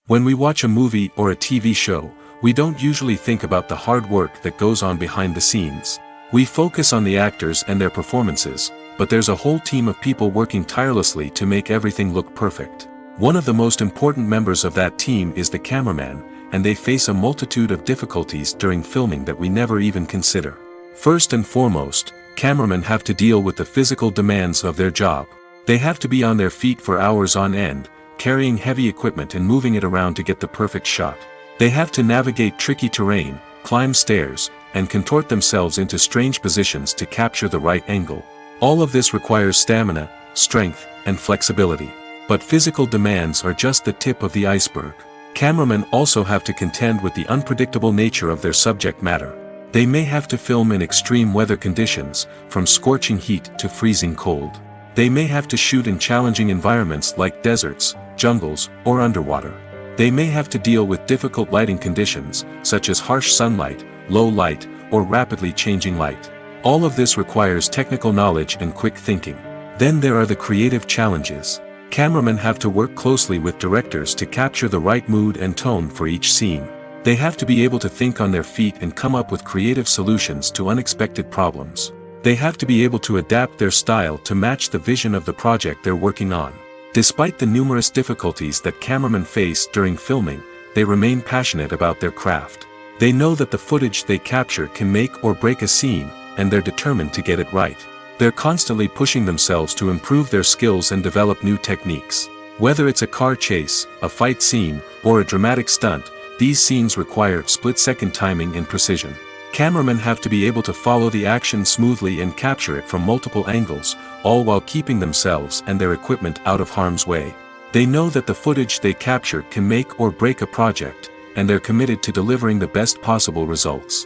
When we watch a movie or a TV show, we don't usually think about the hard work that goes on behind the scenes. We focus on the actors and their performances, but there's a whole team of people working tirelessly to make everything look perfect. One of the most important members of that team is the cameraman, and they face a multitude of difficulties during filming that we never even consider. First and foremost, cameramen have to deal with the physical demands of their job. They have to be on their feet for hours on end, carrying heavy equipment and moving it around to get the perfect shot. They have to navigate tricky terrain, climb stairs, and contort themselves into strange positions to capture the right angle. All of this requires stamina, strength, and flexibility. But physical demands are just the tip of the iceberg. Cameramen also have to contend with the unpredictable nature of their subject matter. They may have to film in extreme weather conditions, from scorching heat to freezing cold. They may have to shoot in challenging environments like deserts, jungles, or underwater. They may have to deal with difficult lighting conditions, such as harsh sunlight, low light, or rapidly changing light. All of this requires technical knowledge and quick thinking. Then there are the creative challenges. Cameramen have to work closely with directors to capture the right mood and tone for each scene. They have to be able to think on their feet and come up with creative solutions to unexpected problems. They have to be able to adapt their style to match the vision of the project they're working on. Despite the numerous difficulties that cameramen face during filming, they remain passionate about their craft. They know that the footage they capture can make or break a scene, and they're determined to get it right. They're constantly pushing themselves to improve their skills and develop new techniques. Whether it's a car chase, a fight scene, or a dramatic stunt, these scenes require split-second timing and precision. Cameramen have to be able to follow the action smoothly and capture it from multiple angles, all while keeping themselves and their equipment out of harm's way. They know that the footage they capture can make or break a project, and they're committed to delivering the best possible results.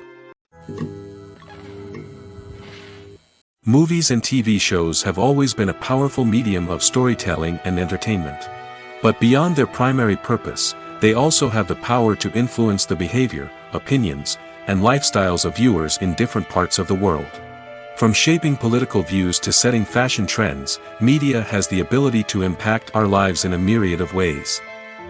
Movies and TV shows have always been a powerful medium of storytelling and entertainment. But beyond their primary purpose, they also have the power to influence the behavior, opinions, and lifestyles of viewers in different parts of the world. From shaping political views to setting fashion trends, media has the ability to impact our lives in a myriad of ways.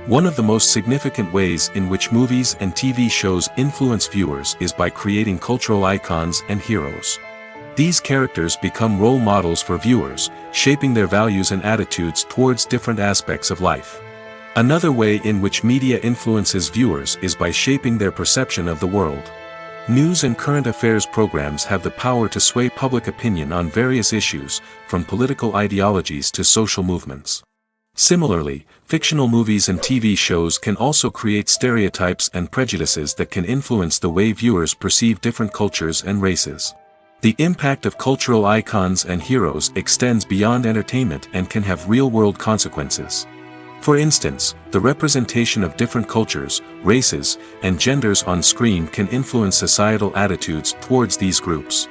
One of the most significant ways in which movies and TV shows influence viewers is by creating cultural icons and heroes. These characters become role models for viewers, shaping their values and attitudes towards different aspects of life. Another way in which media influences viewers is by shaping their perception of the world. News and current affairs programs have the power to sway public opinion on various issues, from political ideologies to social movements. Similarly, fictional movies and TV shows can also create stereotypes and prejudices that can influence the way viewers perceive different cultures and races. The impact of cultural icons and heroes extends beyond entertainment and can have real-world consequences. For instance, the representation of different cultures, races, and genders on screen can influence societal attitudes towards these groups.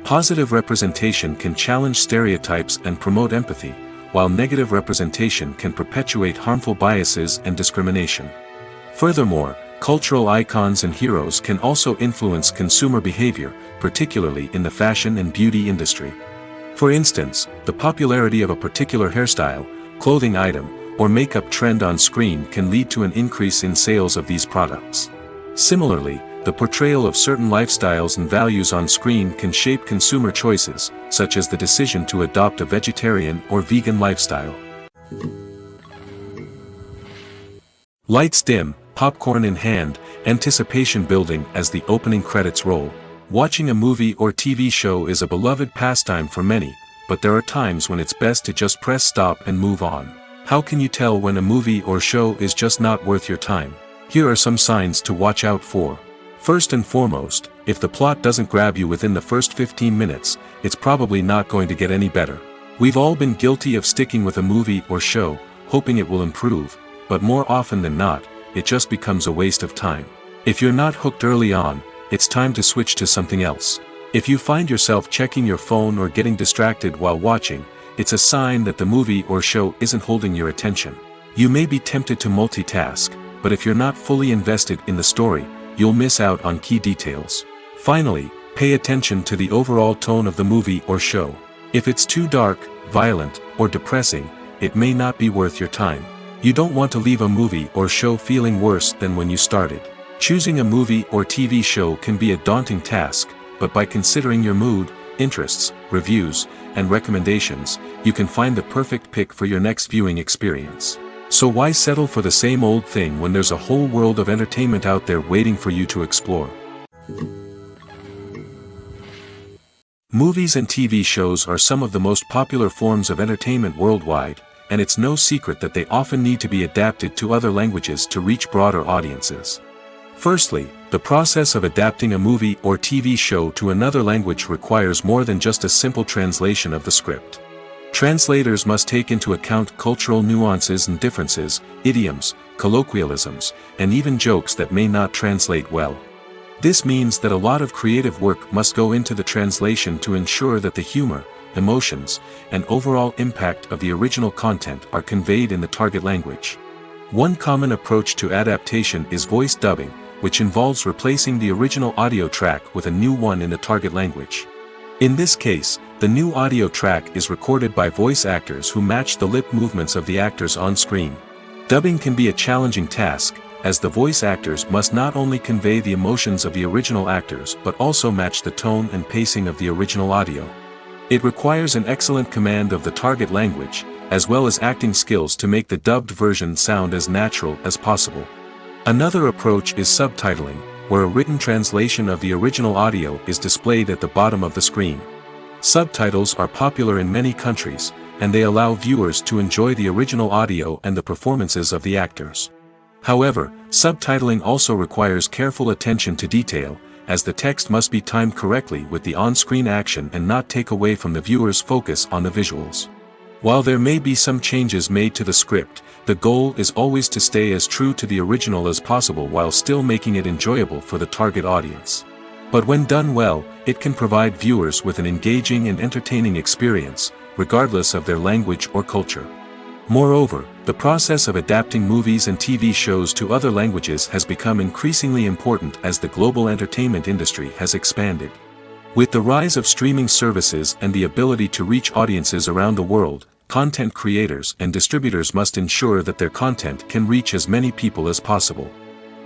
Positive representation can challenge stereotypes and promote empathy, while negative representation can perpetuate harmful biases and discrimination. Furthermore, cultural icons and heroes can also influence consumer behavior, particularly in the fashion and beauty industry. For instance, the popularity of a particular hairstyle, clothing item, or makeup trend on screen can lead to an increase in sales of these products. Similarly, the portrayal of certain lifestyles and values on screen can shape consumer choices, such as the decision to adopt a vegetarian or vegan lifestyle. Lights dim, popcorn in hand, anticipation building as the opening credits roll. Watching a movie or TV show is a beloved pastime for many, but there are times when it's best to just press stop and move on. How can you tell when a movie or show is just not worth your time? Here are some signs to watch out for. First and foremost, if the plot doesn't grab you within the first 15 minutes, it's probably not going to get any better. We've all been guilty of sticking with a movie or show, hoping it will improve, but more often than not, it just becomes a waste of time. If you're not hooked early on, it's time to switch to something else. If you find yourself checking your phone or getting distracted while watching, it's a sign that the movie or show isn't holding your attention. You may be tempted to multitask, but if you're not fully invested in the story, you'll miss out on key details. Finally, pay attention to the overall tone of the movie or show. If it's too dark, violent, or depressing, it may not be worth your time. You don't want to leave a movie or show feeling worse than when you started. Choosing a movie or TV show can be a daunting task, but by considering your mood, interests, reviews, and recommendations, you can find the perfect pick for your next viewing experience. So why settle for the same old thing when there's a whole world of entertainment out there waiting for you to explore? Movies and TV shows are some of the most popular forms of entertainment worldwide, and it's no secret that they often need to be adapted to other languages to reach broader audiences. Firstly, the process of adapting a movie or TV show to another language requires more than just a simple translation of the script. Translators must take into account cultural nuances and differences, idioms, colloquialisms, and even jokes that may not translate well. This means that a lot of creative work must go into the translation to ensure that the humor, emotions, and overall impact of the original content are conveyed in the target language. One common approach to adaptation is voice dubbing, which involves replacing the original audio track with a new one in the target language. In this case, the new audio track is recorded by voice actors who match the lip movements of the actors on screen. Dubbing can be a challenging task, as the voice actors must not only convey the emotions of the original actors but also match the tone and pacing of the original audio. It requires an excellent command of the target language, as well as acting skills to make the dubbed version sound as natural as possible. Another approach is subtitling, where a written translation of the original audio is displayed at the bottom of the screen. Subtitles are popular in many countries, and they allow viewers to enjoy the original audio and the performances of the actors. However, subtitling also requires careful attention to detail, as the text must be timed correctly with the on-screen action and not take away from the viewer's focus on the visuals. While there may be some changes made to the script, the goal is always to stay as true to the original as possible while still making it enjoyable for the target audience. But when done well, it can provide viewers with an engaging and entertaining experience, regardless of their language or culture. Moreover, the process of adapting movies and TV shows to other languages has become increasingly important as the global entertainment industry has expanded. With the rise of streaming services and the ability to reach audiences around the world, content creators and distributors must ensure that their content can reach as many people as possible.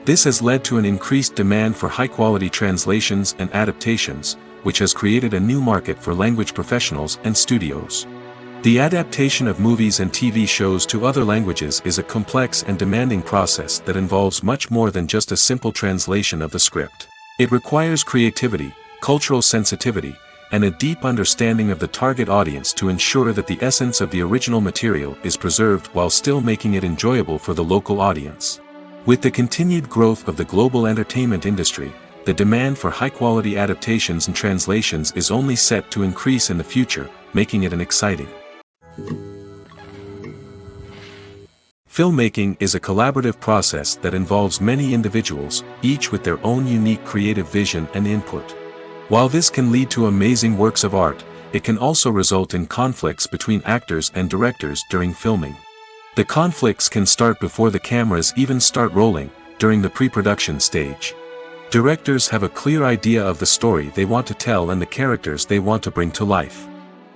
This has led to an increased demand for high-quality translations and adaptations, which has created a new market for language professionals and studios. The adaptation of movies and TV shows to other languages is a complex and demanding process that involves much more than just a simple translation of the script. It requires creativity, cultural sensitivity, and a deep understanding of the target audience to ensure that the essence of the original material is preserved while still making it enjoyable for the local audience. With the continued growth of the global entertainment industry, the demand for high-quality adaptations and translations is only set to increase in the future, making it an exciting. Filmmaking is a collaborative process that involves many individuals, each with their own unique creative vision and input. While this can lead to amazing works of art, it can also result in conflicts between actors and directors during filming. The conflicts can start before the cameras even start rolling, during the pre-production stage. Directors have a clear idea of the story they want to tell and the characters they want to bring to life.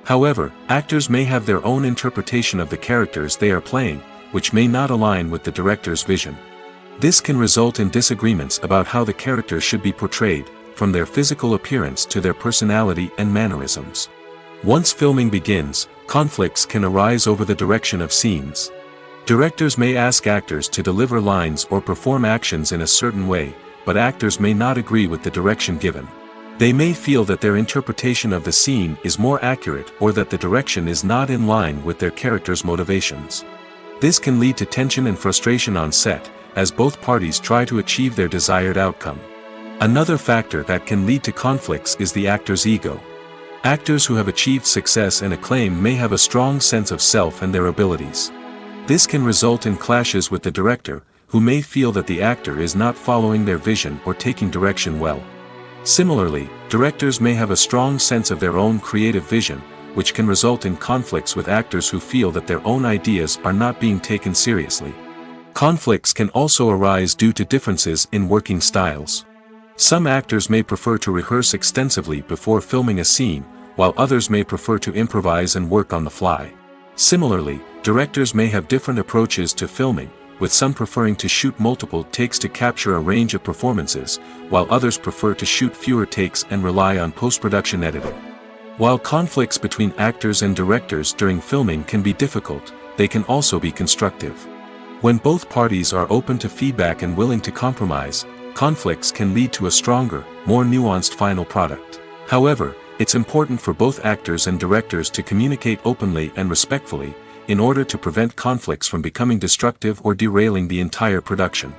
However, actors may have their own interpretation of the characters they are playing, which may not align with the director's vision. This can result in disagreements about how the characters should be portrayed, from their physical appearance to their personality and mannerisms. Once filming begins, conflicts can arise over the direction of scenes. Directors may ask actors to deliver lines or perform actions in a certain way, but actors may not agree with the direction given. They may feel that their interpretation of the scene is more accurate or that the direction is not in line with their character's motivations. This can lead to tension and frustration on set, as both parties try to achieve their desired outcome. Another factor that can lead to conflicts is the actor's ego. Actors who have achieved success and acclaim may have a strong sense of self and their abilities. This can result in clashes with the director, who may feel that the actor is not following their vision or taking direction well. Similarly, directors may have a strong sense of their own creative vision, which can result in conflicts with actors who feel that their own ideas are not being taken seriously. Conflicts can also arise due to differences in working styles. Some actors may prefer to rehearse extensively before filming a scene, while others may prefer to improvise and work on the fly. Similarly, directors may have different approaches to filming, with some preferring to shoot multiple takes to capture a range of performances, while others prefer to shoot fewer takes and rely on post-production editing. While conflicts between actors and directors during filming can be difficult, they can also be constructive. When both parties are open to feedback and willing to compromise, conflicts can lead to a stronger, more nuanced final product. However, it's important for both actors and directors to communicate openly and respectfully, in order to prevent conflicts from becoming destructive or derailing the entire production.